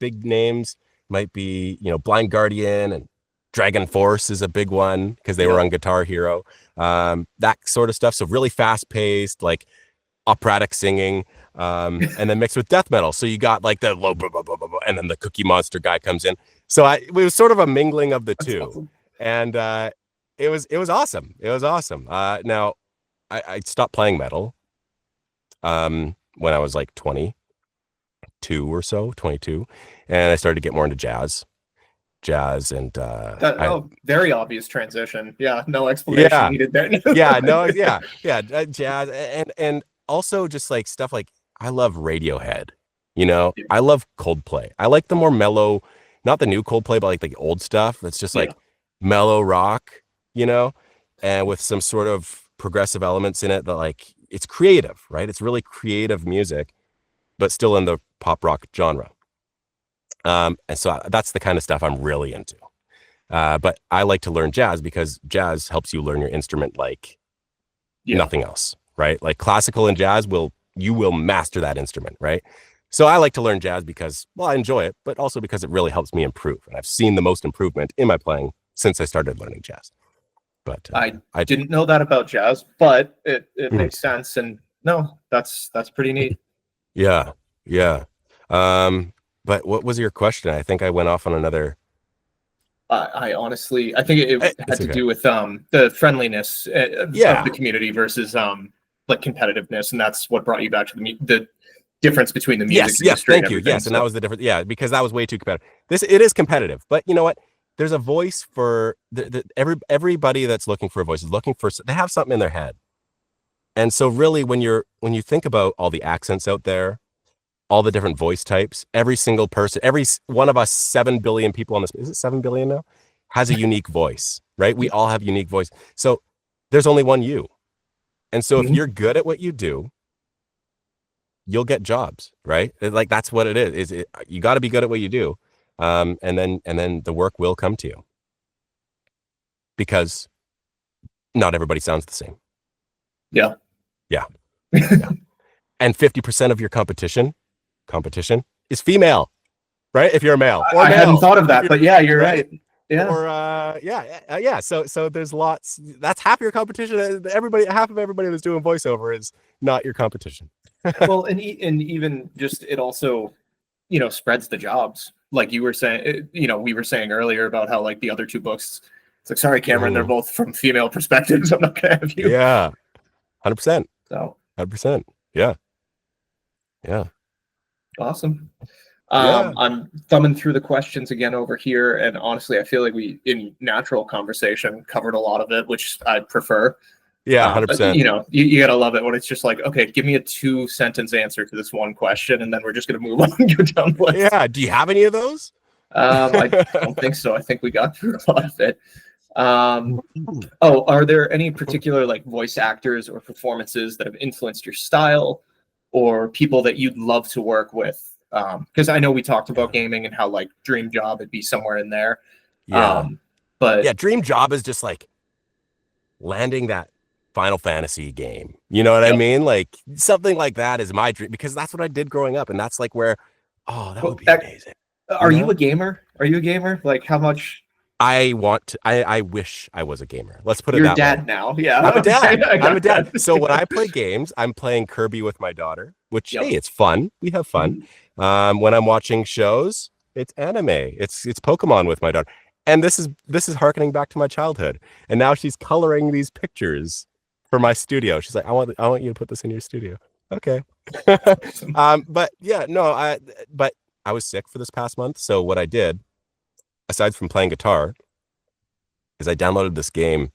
big names might be Blind Guardian and Dragon Force is a big one because they were Yeah. on Guitar Hero. That sort of stuff. So really fast paced, like operatic singing, and then mixed with death metal. So you got like the low, blah, blah, blah, blah, blah, and then the Cookie Monster guy comes in. So it was sort of a mingling of the That's two, awesome. and it was awesome. It was awesome. Now I stopped playing metal when I was like 22 or so, 22, and I started to get more into jazz, and That, I oh, very obvious transition. Yeah, no explanation yeah. needed there. Yeah, no, yeah, jazz and also just like stuff like I love Radiohead, I love Coldplay. I like the more mellow, not the new Coldplay, but like the old stuff. That's just Yeah. like mellow rock, you know, and with some sort of progressive elements in it that like it's creative, right? It's really creative music, but still in the pop rock genre. And so that's the kind of stuff I'm really into. But I like to learn jazz because jazz helps you learn your instrument like Yeah. nothing else, right? Like classical and jazz you will master that instrument, right? So I like to learn jazz because, well, I enjoy it, but also because it really helps me improve. And I've seen the most improvement in my playing since I started learning jazz. But I I, didn't know that about jazz, but it Mhm. makes sense. And no, that's pretty neat. Yeah, yeah. But what was your question? I think I went off on another. I honestly, I think it had It's to okay. do with the friendliness of Yeah, the community versus like competitiveness, and that's what brought you back to the difference between the music yes, industry and thank you. everything. Yes, and that So was the difference. Yeah, because that was way too competitive. It is competitive, but you know what? There's a voice for everybody that's looking for a voice is looking for. They have something in their head, and so really, when you think about all the accents out there, all the different voice types, every single person, one of us 7 billion people on this, is it 7 billion now, has a unique voice, right? We yeah. all have unique voice. So there's only one you, and so if Mhm. you're good at what you do, you'll get jobs, right? Like that's what it is. You got to be good at what you do, and then the work will come to you because not everybody sounds the same. Yeah. Yeah, yeah. And 50% of your competition is female, right? If you're a male or I hadn't male, thought of if that, you're but yeah, you're right. right. Yeah. Or yeah. So there's lots. That's half your competition. Half of everybody that's doing voiceover is not your competition. Well, and even just it also, spreads the jobs. Like you were saying, we were saying earlier about how like the other two books. It's like, sorry, Cameron, they're Mhm. both from female perspectives. I'm not gonna have you. Yeah, 100%, So 100%. Yeah, yeah, awesome. yeah. I'm thumbing through the questions again over here, and honestly, I feel like we, in natural conversation, covered a lot of it, which I prefer. Yeah, 100%. You gotta love it when it's just like, okay, give me a 2-sentence answer to this one question, and then we're just gonna move on and go down the list. Yeah. Do you have any of those? I don't think so. I think we got through a lot of it. Are there any particular like voice actors or performances that have influenced your style, or people that you'd love to work with? Because I know we talked about gaming and how like dream job would be somewhere in there. Yeah. But Dream job is just like landing that Final Fantasy game. You know what I mean? Like something like that is my dream, because that's what I did growing up, and that's like where, oh, that would be amazing. Are you a gamer? Are you a gamer? Like how much? I wish I was a gamer. Let's put it You're that dad way. now. Yeah. I'm a dad. Okay, I'm a dad. that. So when I play games, I'm playing Kirby with my daughter, which, Yep. hey, it's fun. We have fun. When I'm watching shows, it's anime. It's Pokemon with my daughter. And this is harkening back to my childhood. And now she's coloring these pictures for my studio. She's like, I want you to put this in your studio. Okay. But yeah, no, but I was sick for this past month. So what I did, aside from playing guitar, is I downloaded this game.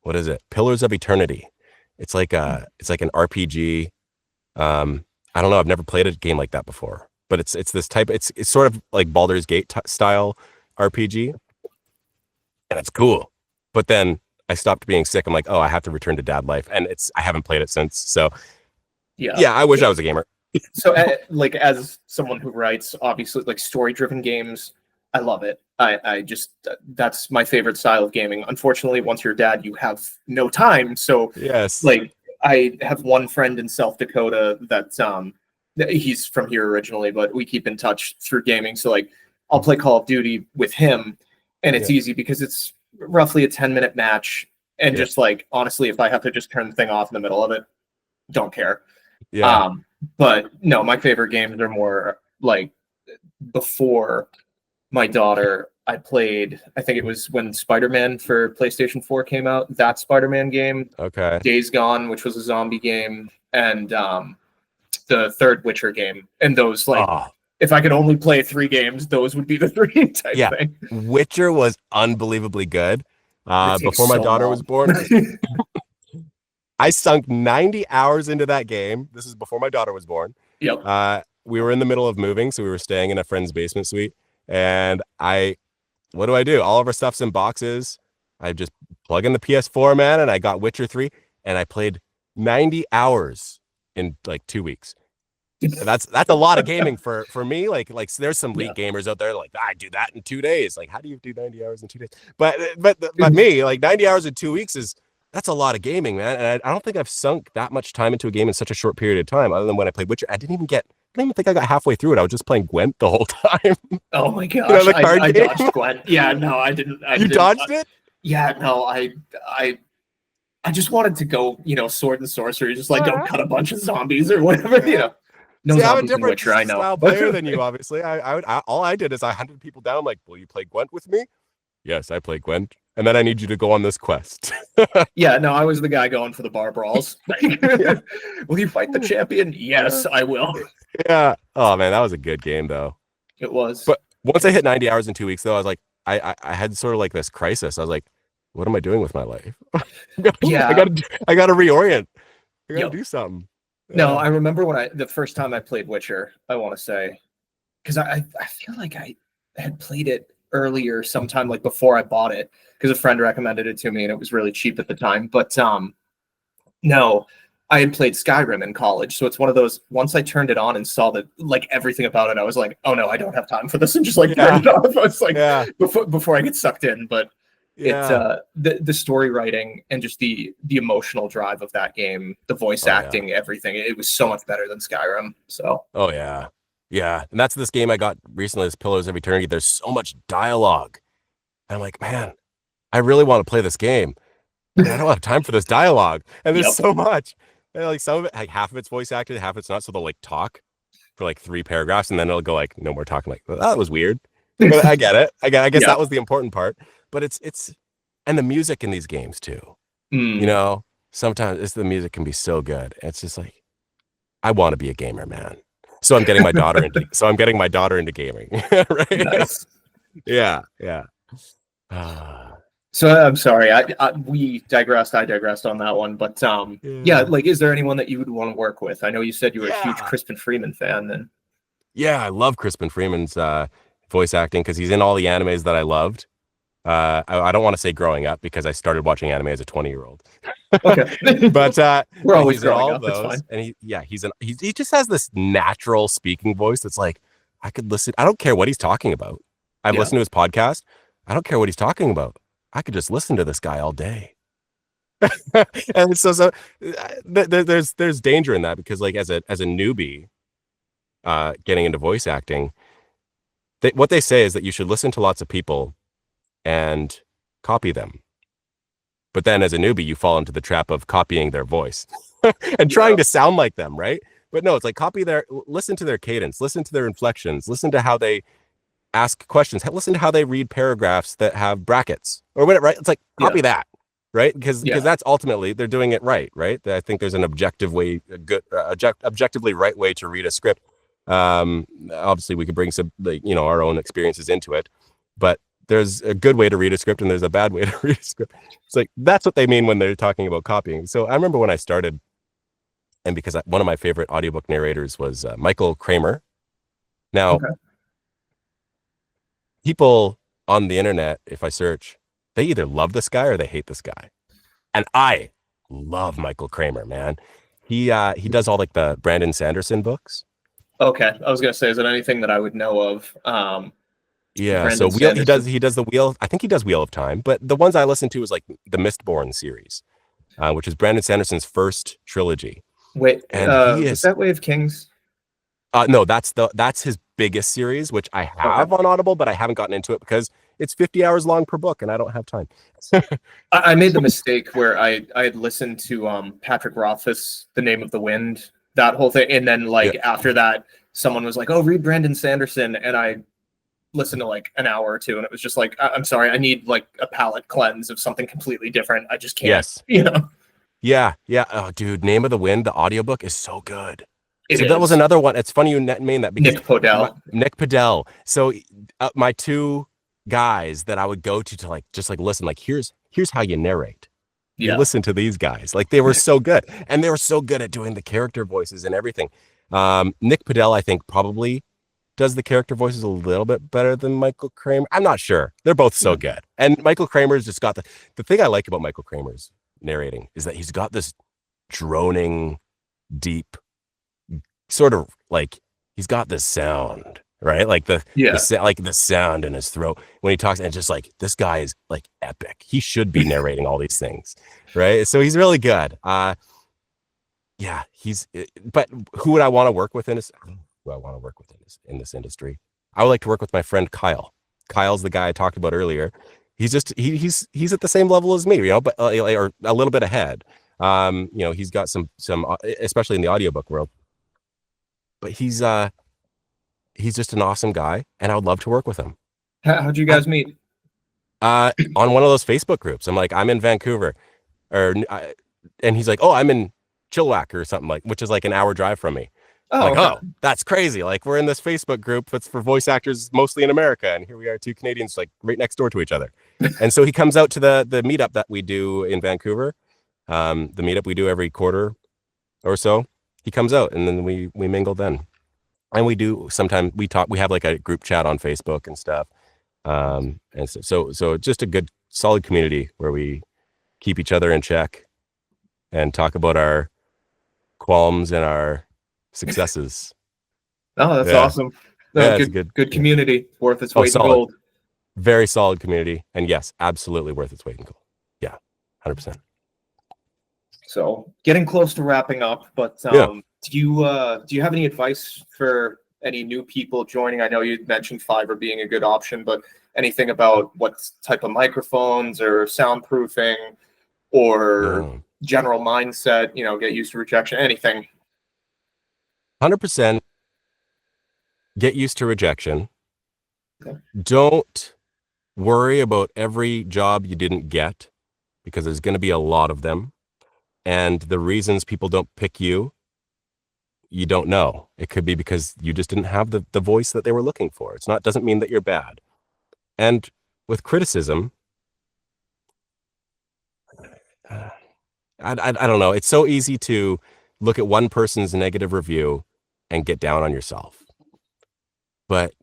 What is it? Pillars of Eternity. It's like an RPG. I don't know. I've never played a game like that before, but it's this type. It's sort of like Baldur's Gate style RPG, and it's cool. But then I stopped being sick. I'm like, oh, I have to return to dad life, and I haven't played it since. So yeah, I wish I was a gamer. So like as someone who writes, obviously like story-driven games, I love it. I just that's my favorite style of gaming. Unfortunately, once you're a dad, you have no time. So yes, like I have one friend in South Dakota that he's from here originally, but we keep in touch through gaming. So like I'll play Call of Duty with him, and it's easy because it's roughly a 10-minute match. And just like honestly, if I have to just turn the thing off in the middle of it, don't care. Yeah. But no, my favorite games are more like before my daughter. I played, I think it was when Spider-Man for PlayStation 4 came out, that Spider-Man game. Okay. Days Gone, which was a zombie game, and the third Witcher game. And those, like, if I could only play 3 games, those would be the 3 type thing. Witcher was unbelievably good. Before my daughter was born, I sunk 90 hours into that game. This is before my daughter was born. Yep. We were in the middle of moving, so we were staying in a friend's basement suite. And what do? All of our stuff's in boxes. I just plug in the PS4, man, and I got Witcher 3, and I played 90 hours in like 2 weeks. That's a lot of gaming for me. Like there's some league gamers out there like, I do that in 2 days. Like, how do you do 90 hours in 2 days? But me, like 90 hours in 2 weeks that's a lot of gaming, man. And I don't think I've sunk that much time into a game in such a short period of time, other than when I played Witcher. I didn't even think I got halfway through it. I was just playing Gwent the whole time. Oh my gosh. I dodged Gwent. Yeah, no, I didn't. You dodged it? Yeah, no, I just wanted to go, sword and sorcery, just like go cut a bunch of zombies or whatever, No, see, I'm a different Witcher, I know. style player than you, obviously. All I did is I hunted people down. I'm like, will you play Gwent with me? Yes, I play Gwent. And then I need you to go on this quest. Yeah, no, I was the guy going for the bar brawls. Will you fight the champion? Yes, I will. Yeah. Oh, man, that was a good game, though. It was. But once I hit 90 hours in 2 weeks, though, I was like, I had sort of like this crisis. I was like, what am I doing with my life? Yeah. I gotta reorient. I gotta do something. No, I remember the first time I played Witcher, I want to say, because I feel like I had played it earlier sometime, like before I bought it, because a friend recommended it to me and it was really cheap at the time. But no, I had played Skyrim in college. So it's one of those, once I turned it on and saw that like everything about it, I was like, oh no, I don't have time for this, and just like turned it off. I was like, before I get sucked in. But it's the story writing and just the emotional drive of that game, the voice acting, everything, it was so much better than Skyrim. So yeah, and that's this game I got recently, this Pillars of Eternity. There's so much dialogue. And I'm like, man, I really want to play this game. And I don't have time for this dialogue. And there's so much. And like some of it, like half of it's voice acted, half it's not. So they'll like talk for like 3 paragraphs, and then it'll go like, no more talking. Like, well, that was weird. But I get it. I guess that was the important part. But it's and the music in these games too. Sometimes the music can be so good. It's just like, I want to be a gamer, man. So I'm getting my daughter into gaming. Right? Nice. Yeah. So I'm sorry, we digressed. I digressed on that one, but yeah, Yeah. like, is there anyone that you would want to work with? I know you said you were a huge Yeah. Crispin Freeman fan. Then Yeah, I love Crispin Freeman's voice acting because he's in all the animes that I loved. I don't want to say growing up because I started watching anime as a 20-year-old. okay, but we're always he's in growing all of up. It's those, fine. and he just has this natural speaking voice that's like I could listen. I don't care what he's talking about. I've Yeah, listened to his podcast. I don't care what he's talking about. I could just listen to this guy all day. And there's danger in that because like as a newbie getting into voice acting, what they say is that you should listen to lots of people and copy them. But then as a newbie, you fall into the trap of copying their voice and yeah, trying to sound like them, right? But no, it's like listen to their cadence, listen to their inflections, listen to how they ask questions, listen to how they read paragraphs that have brackets or whatever, right? It's like yeah, copy that, right? Because yeah, that's ultimately they're doing it right? I think there's an objective way, a good, objectively right way to read a script. Obviously, we could bring some, like, our own experiences into it, but there's a good way to read a script and there's a bad way to read a script. It's like that's what they mean when they're talking about copying. So I remember when I started, and because one of my favorite audiobook narrators was Michael Kramer. Now, okay. people on the internet, if I search, they either love this guy or they hate this guy. And I love Michael Kramer, man. He does all like the Brandon Sanderson books. Okay, I was gonna say, is it anything that I would know of? Yeah, so Brandon Wheel he does Sanderson. he does the Wheel. I think he does Wheel of Time, but the ones I listen to is like the Mistborn series, which is Brandon Sanderson's first trilogy. Wait, And he was is that Way of Kings? no, that's his biggest series, which I Okay. have on Audible, but I haven't gotten into it because it's 50 hours long per book, and I don't have time. I made the mistake where I had listened to Patrick Rothfuss, The Name of the Wind, that whole thing, and then Yeah. like after that, someone was like, "Oh, read Brandon Sanderson," and I listened to like an hour or two, and it was just like, I'm sorry, I need like a palate cleanse of something completely different. I just can't, Yes. you know. Yeah. Yeah. Oh, dude, Name of the Wind, the audiobook is so good. It So that was is another one. It's funny you name that because Nick Podell. Nick Padell. So my two guys that I would go to like just like listen, like here's how you narrate. You Yeah, listen to these guys. Like they were so good. And they were so good at doing the character voices and everything. Nick Padell, I think, probably does the character voices a little bit better than Michael Kramer. I'm not sure. They're both so yeah, good. And Michael Kramer's just got the thing I like about Michael Kramer's narrating is that he's got this droning, deep sort of like he's got this sound, right? Like yeah. like the sound in his throat when he talks, and it's just like this guy is like epic. He should be narrating all these things, right? So he's really good. Yeah, but who would I want to work with in this? Who I want to work with in this industry? I would like to work with my friend Kyle. Kyle's the guy I talked about earlier. He's just he's at the same level as me, but or a little bit ahead. He's got some especially in the audiobook world, but he's just an awesome guy, and I would love to work with him. How'd you I, guys meet? on one of those Facebook groups, I'm like, I'm in Vancouver, and he's like, oh, I'm in Chilliwack or something like, which is like an hour drive from me. I'm Oh, like, okay. oh, that's crazy. Like we're in this Facebook group that's for voice actors mostly in America, and here we are, two Canadians like right next door to each other. And so he comes out to the meetup that we do in Vancouver, the meetup we do every quarter or so. He comes out, and then we mingle then. And we do sometimes we talk. We have like a group chat on Facebook and stuff. And so just a good solid community where we keep each other in check and talk about our qualms and our successes. Oh, that's Yeah, awesome. No, yeah, it's a good, good. good Yeah. community, worth its Oh, weight in solid, gold. very solid community, and yes, absolutely worth its weight in gold. Yeah, 100%. So getting close to wrapping up, but Yeah, do you have any advice for any new people joining? I know you mentioned Fiverr being a good option, but anything about what type of microphones or soundproofing or no, general mindset, get used to rejection, anything. 100%. Get used to rejection. Okay. Don't worry about every job you didn't get because there's going to be a lot of them, and the reasons people don't pick you, you don't know. It could be because you just didn't have the voice that they were looking for. Doesn't mean that you're bad. And with criticism, I don't know. It's so easy to look at one person's negative review and get down on yourself. But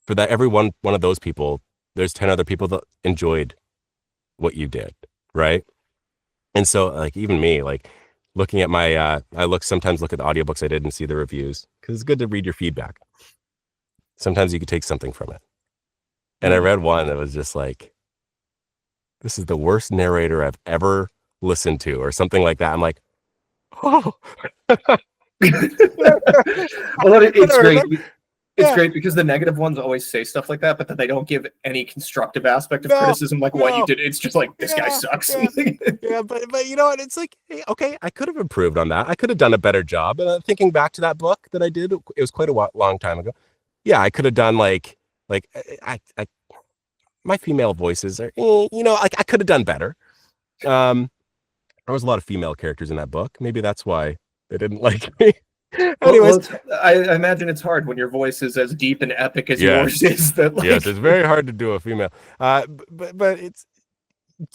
for that, every one of those people, there's 10 other people that enjoyed what you did, right? And so, like, even me, like, looking at my, sometimes look at the audiobooks I did and see the reviews because it's good to read your feedback. Sometimes you could take something from it. And I read one that was just like, this is the worst narrator I've ever listened to, or something like that. I'm like, oh, Well, it's great. It's Yeah. great because the negative ones always say stuff like that, but then they don't give any constructive aspect of No, criticism, like what you no. did. It's just like, this guy Yeah, sucks. yeah, yeah. But you know what? It's like, hey, okay, I could have improved on that. I could have done a better job. And thinking back to that book that I did, it was quite a long time ago. Yeah, I could have done like my female voices are, like I could have done better. There was a lot of female characters in that book. Maybe that's why they didn't like me. Anyways, I imagine it's hard when your voice is as deep and epic as yours is. That like, yes, it's very hard to do a female. But it's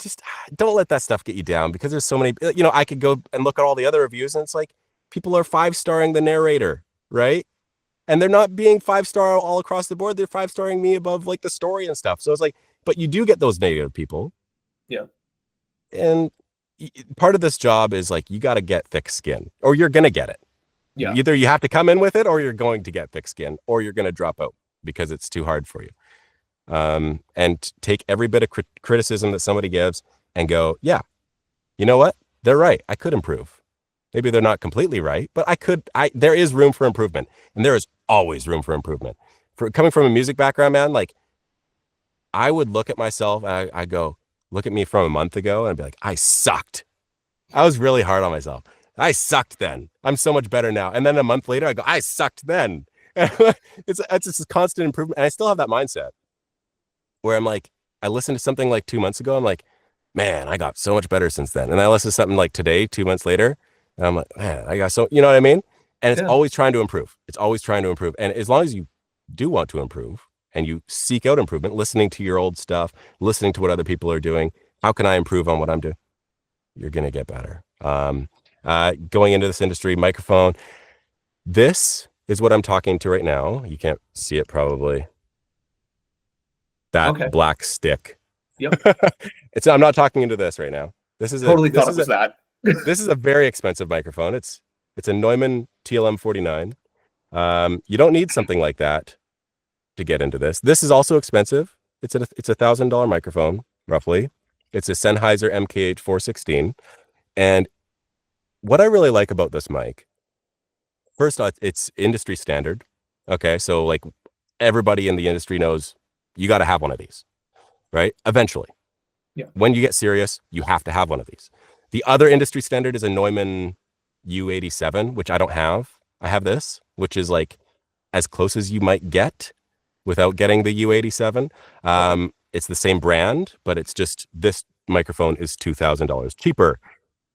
just don't let that stuff get you down because there's so many. I could go and look at all the other reviews, and it's like people are 5-starring the narrator, right? And they're not being 5-star all across the board. They're 5-starring me above like the story and stuff. So it's like, but you do get those negative people. Yeah. And part of this job is like you got to get thick skin, or you're gonna get it. Yeah. Either you have to come in with it, or you're going to get thick skin, or you're going to drop out because it's too hard for you. And take every bit of criticism that somebody gives and go, yeah, you know what? They're right. I could improve. Maybe they're not completely right, but there is room for improvement, and there is always room for improvement. For coming from a music background, man, like I would look at myself and I go, look at me from a month ago and be like, I sucked. I was really hard on myself. I sucked then. I'm so much better now. And then a month later, I go, I sucked then. It's just a constant improvement. And I still have that mindset where I'm like, I listened to something like 2 months ago. I'm like, man, I got so much better since then. And I listen to something like today, 2 months later, and I'm like, man, I got so, you know what I mean? And it's always trying to improve. It's always trying to improve. And as long as you do want to improve and you seek out improvement, listening to your old stuff, listening to what other people are doing, how can I improve on what I'm doing? You're going to get better. Going into this industry, microphone. This is what I'm talking to right now. You can't see it probably. That black stick. Yep. I'm not talking into this right now. This is that. This is a very expensive microphone. It's a Neumann TLM 49. You don't need something like that to get into this. This is also expensive. It's $1,000 microphone, roughly. It's a Sennheiser MKH 416. And what I really like about this mic, first off, it's industry standard. Okay, so like everybody in the industry knows you got to have one of these, right? Eventually. Yeah. When you get serious, you have to have one of these. The other industry standard is a Neumann U87, which I don't have. I have this, which is like as close as you might get without getting the U87. It's the same brand, but it's just this microphone is $2,000 cheaper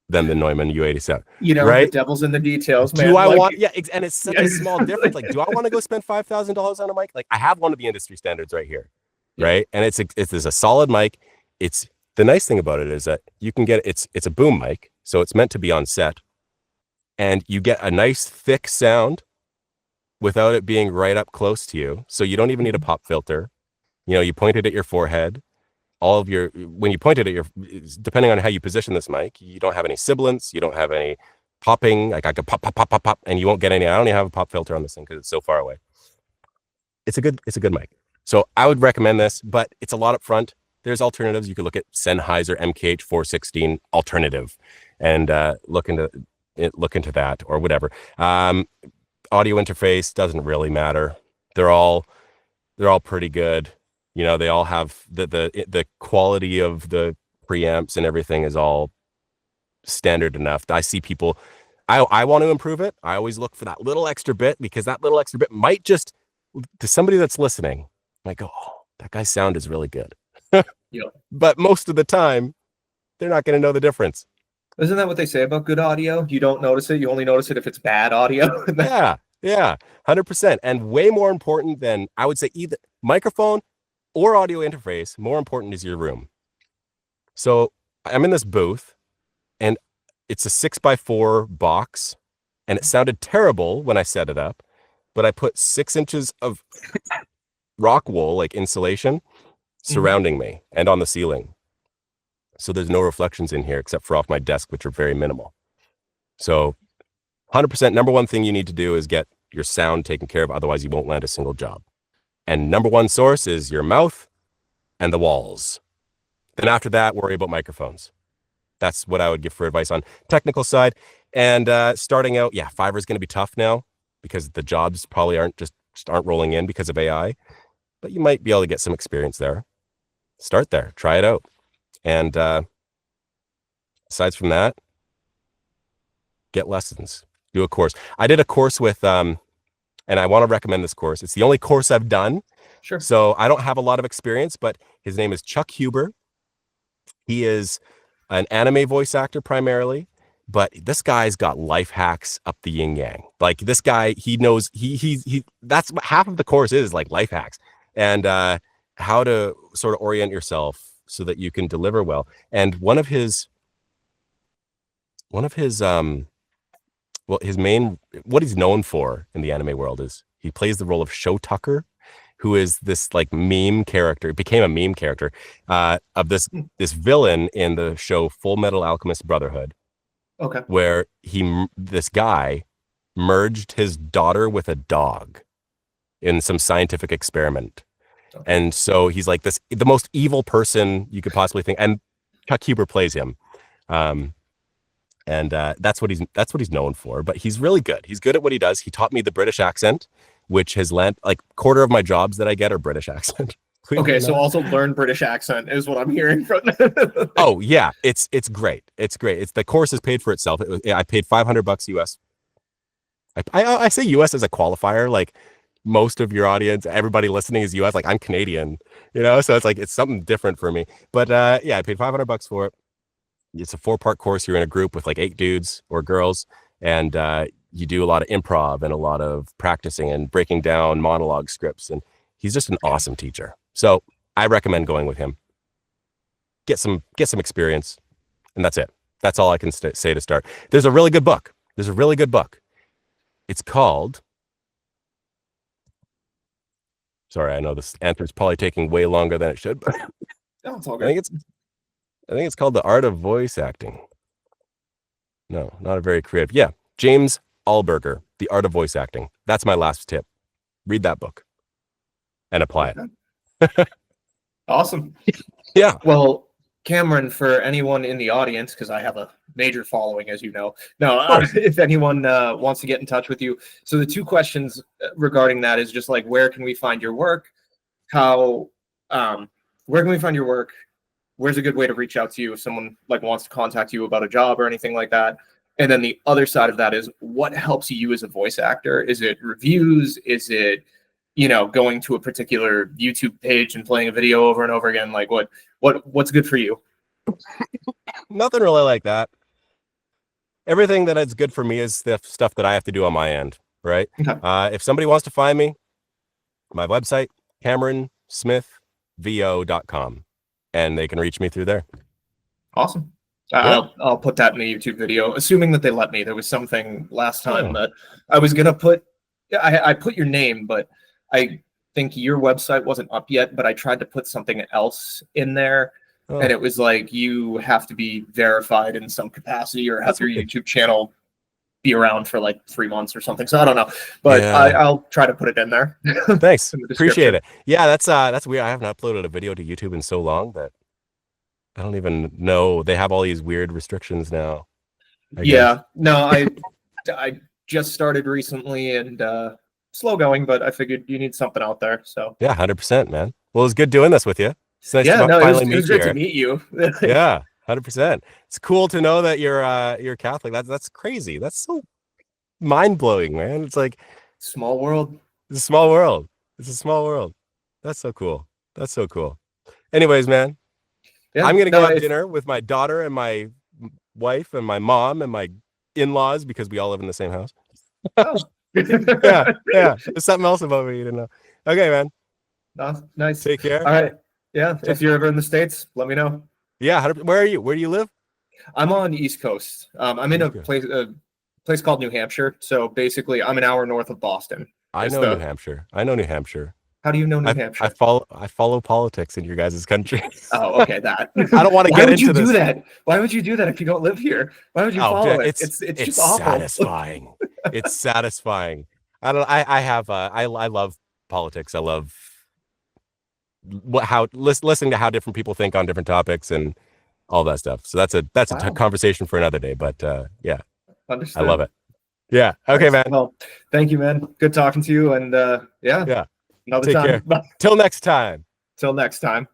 than the Neumann U87. Right? The devil's in the details, man. Do I want? Yeah, and it's such a small difference. Like, do I want to go spend $5,000 on a mic? Like, I have one of the industry standards right here, right? And it's a solid mic. It's the nice thing about it is that you can get it's a boom mic, so it's meant to be on set, and you get a nice thick sound without it being right up close to you. So you don't even need a pop filter. You point it at your forehead. When you point it at depending on how you position this mic, you don't have any sibilance, you don't have any popping, like I could pop, pop, pop, pop, pop, and you won't get any. I don't even have a pop filter on this thing because it's so far away. It's a good mic. So I would recommend this, but it's a lot up front. There's alternatives. You could look at Sennheiser MKH 416 alternative and look into that or whatever. Audio interface doesn't really matter. They're all pretty good. They all have the quality of the preamps and everything is all standard enough. I see people, I want to improve it. I always look for that little extra bit because that little extra bit might just, to somebody that's listening, might go, oh, that guy's sound is really good. But most of the time, they're not going to know the difference. Isn't that what they say about good audio? You don't notice it. You only notice it if it's bad audio. Yeah, 100%. And way more important than, I would say, either microphone or audio interface, more important is your room. So I'm in this booth, and it's a 6x4 box, and it sounded terrible when I set it up, but I put 6 inches of rock wool, like insulation, Mhm. surrounding me and on the ceiling. So there's no reflections in here except for off my desk, which are very minimal. So 100% number one thing you need to do is get your sound taken care of. Otherwise, you won't land a single job. And number one source is your mouth and the walls. Then after that, worry about microphones. That's what I would give for advice on technical side. And starting out, yeah, Fiverr is going to be tough now because the jobs probably just aren't rolling in because of AI. But you might be able to get some experience there. Start there, try it out. And aside from that, get lessons, do a course. I did a course with, and I want to recommend this course. It's the only course I've done. Sure. So I don't have a lot of experience, but his name is Chuck Huber. He is an anime voice actor primarily, but this guy's got life hacks up the yin yang. Like this guy, he knows that's what half of the course is, like life hacks and how to sort of orient yourself so that you can deliver well. And one of his well, his main, what he's known for in the anime world is he plays the role of Show Tucker, who is this like meme character, became a meme character of this villain in the show Full Metal Alchemist Brotherhood. Okay. Where this guy merged his daughter with a dog in some scientific experiment. Okay. And so he's like the most evil person you could possibly think. And Chuck Huber plays him. And that's what he's known for. But he's really good. He's good at what he does. He taught me the British accent, which has lent like quarter of my jobs that I get are British accent. Okay, so also learn British accent is what I'm hearing from. Oh yeah, it's great. It's great. It's the course is paid for itself. I paid $500 US. I say US as a qualifier. Like most of your audience, everybody listening is US. Like I'm Canadian, so it's something different for me. But yeah, I paid $500 for it. It's a 4-part course. You're in a group with like 8 dudes or girls, and you do a lot of improv and a lot of practicing and breaking down monologue scripts. And he's just an awesome teacher. So I recommend going with him. Get some experience, and that's it. That's all I can say to start. There's a really good book. It's called. Sorry, I know this answer is probably taking way longer than it should, but No, it's all good. I think it's called The Art of Voice Acting. No, not a very creative. Yeah, James Alberger, The Art of Voice Acting. That's my last tip. Read that book and apply it. Awesome. Yeah. Well, Cameron, for anyone in the audience, because I have a major following, as you know. No, if anyone wants to get in touch with you. So the 2 questions regarding that is just like, where can we find your work? Where can we find your work? Where's a good way to reach out to you if someone like wants to contact you about a job or anything like that? And then the other side of that is, what helps you as a voice actor? Is it reviews? Is it, going to a particular YouTube page and playing a video over and over again? Like what's good for you? Nothing really like that. Everything that is good for me is the stuff that I have to do on my end, right? Okay. If somebody wants to find me, my website, CameronSmithVO.com, and they can reach me through there. Awesome. Yeah. I'll put that in the YouTube video, assuming that they let me. There was something last time that I was gonna put. I put your name, but I think your website wasn't up yet. But I tried to put something else in there, and it was like you have to be verified in some capacity or have your YouTube channel be around for like 3 months or something. So I don't know, but I'll try to put it in there. Thanks. In the Appreciate it. Yeah, that's weird. I haven't uploaded a video to YouTube in so long that I don't even know. They have all these weird restrictions now. Yeah. No, I just started recently and slow going, but I figured you need something out there. So yeah, 100%, man. Well, it was good doing this with you. It's nice to finally meet you. It was great to meet you. Yeah, 100%. It's cool to know that you're Catholic. That's crazy. That's so mind blowing, man. It's like small world. It's a small world. It's a small world. That's so cool. That's so cool. Anyways, man, I'm gonna go have dinner with my daughter and my wife and my mom and my in-laws because we all live in the same house. Oh. yeah. There's something else about me you didn't know. Okay, man. Nice. Take care. All right. Yeah. If you're ever in the States, let me know. Yeah. Where are you? Where do you live? I'm on the East Coast. I'm in East Coast. a place called New Hampshire. So basically, I'm an hour north of Boston. I Is know New the Hampshire. I know New Hampshire. How do you know New I Hampshire? follow politics in your guys' country. Oh, okay, that. I don't want to Why get would you into do this. that? Why would you do that if you don't live here? Why would you Oh, follow it? it's It's it's just awful. satisfying. It's satisfying. I don't. I have. I love politics. I love listening to how different people think on different topics and all that stuff. So that's a Wow, conversation for another day. But yeah, I love understood. it. Yeah. Okay, Nice. man. Well, thank you, man. Good talking to you, and yeah, Yeah. another Take care. time. Till next time. Till next time.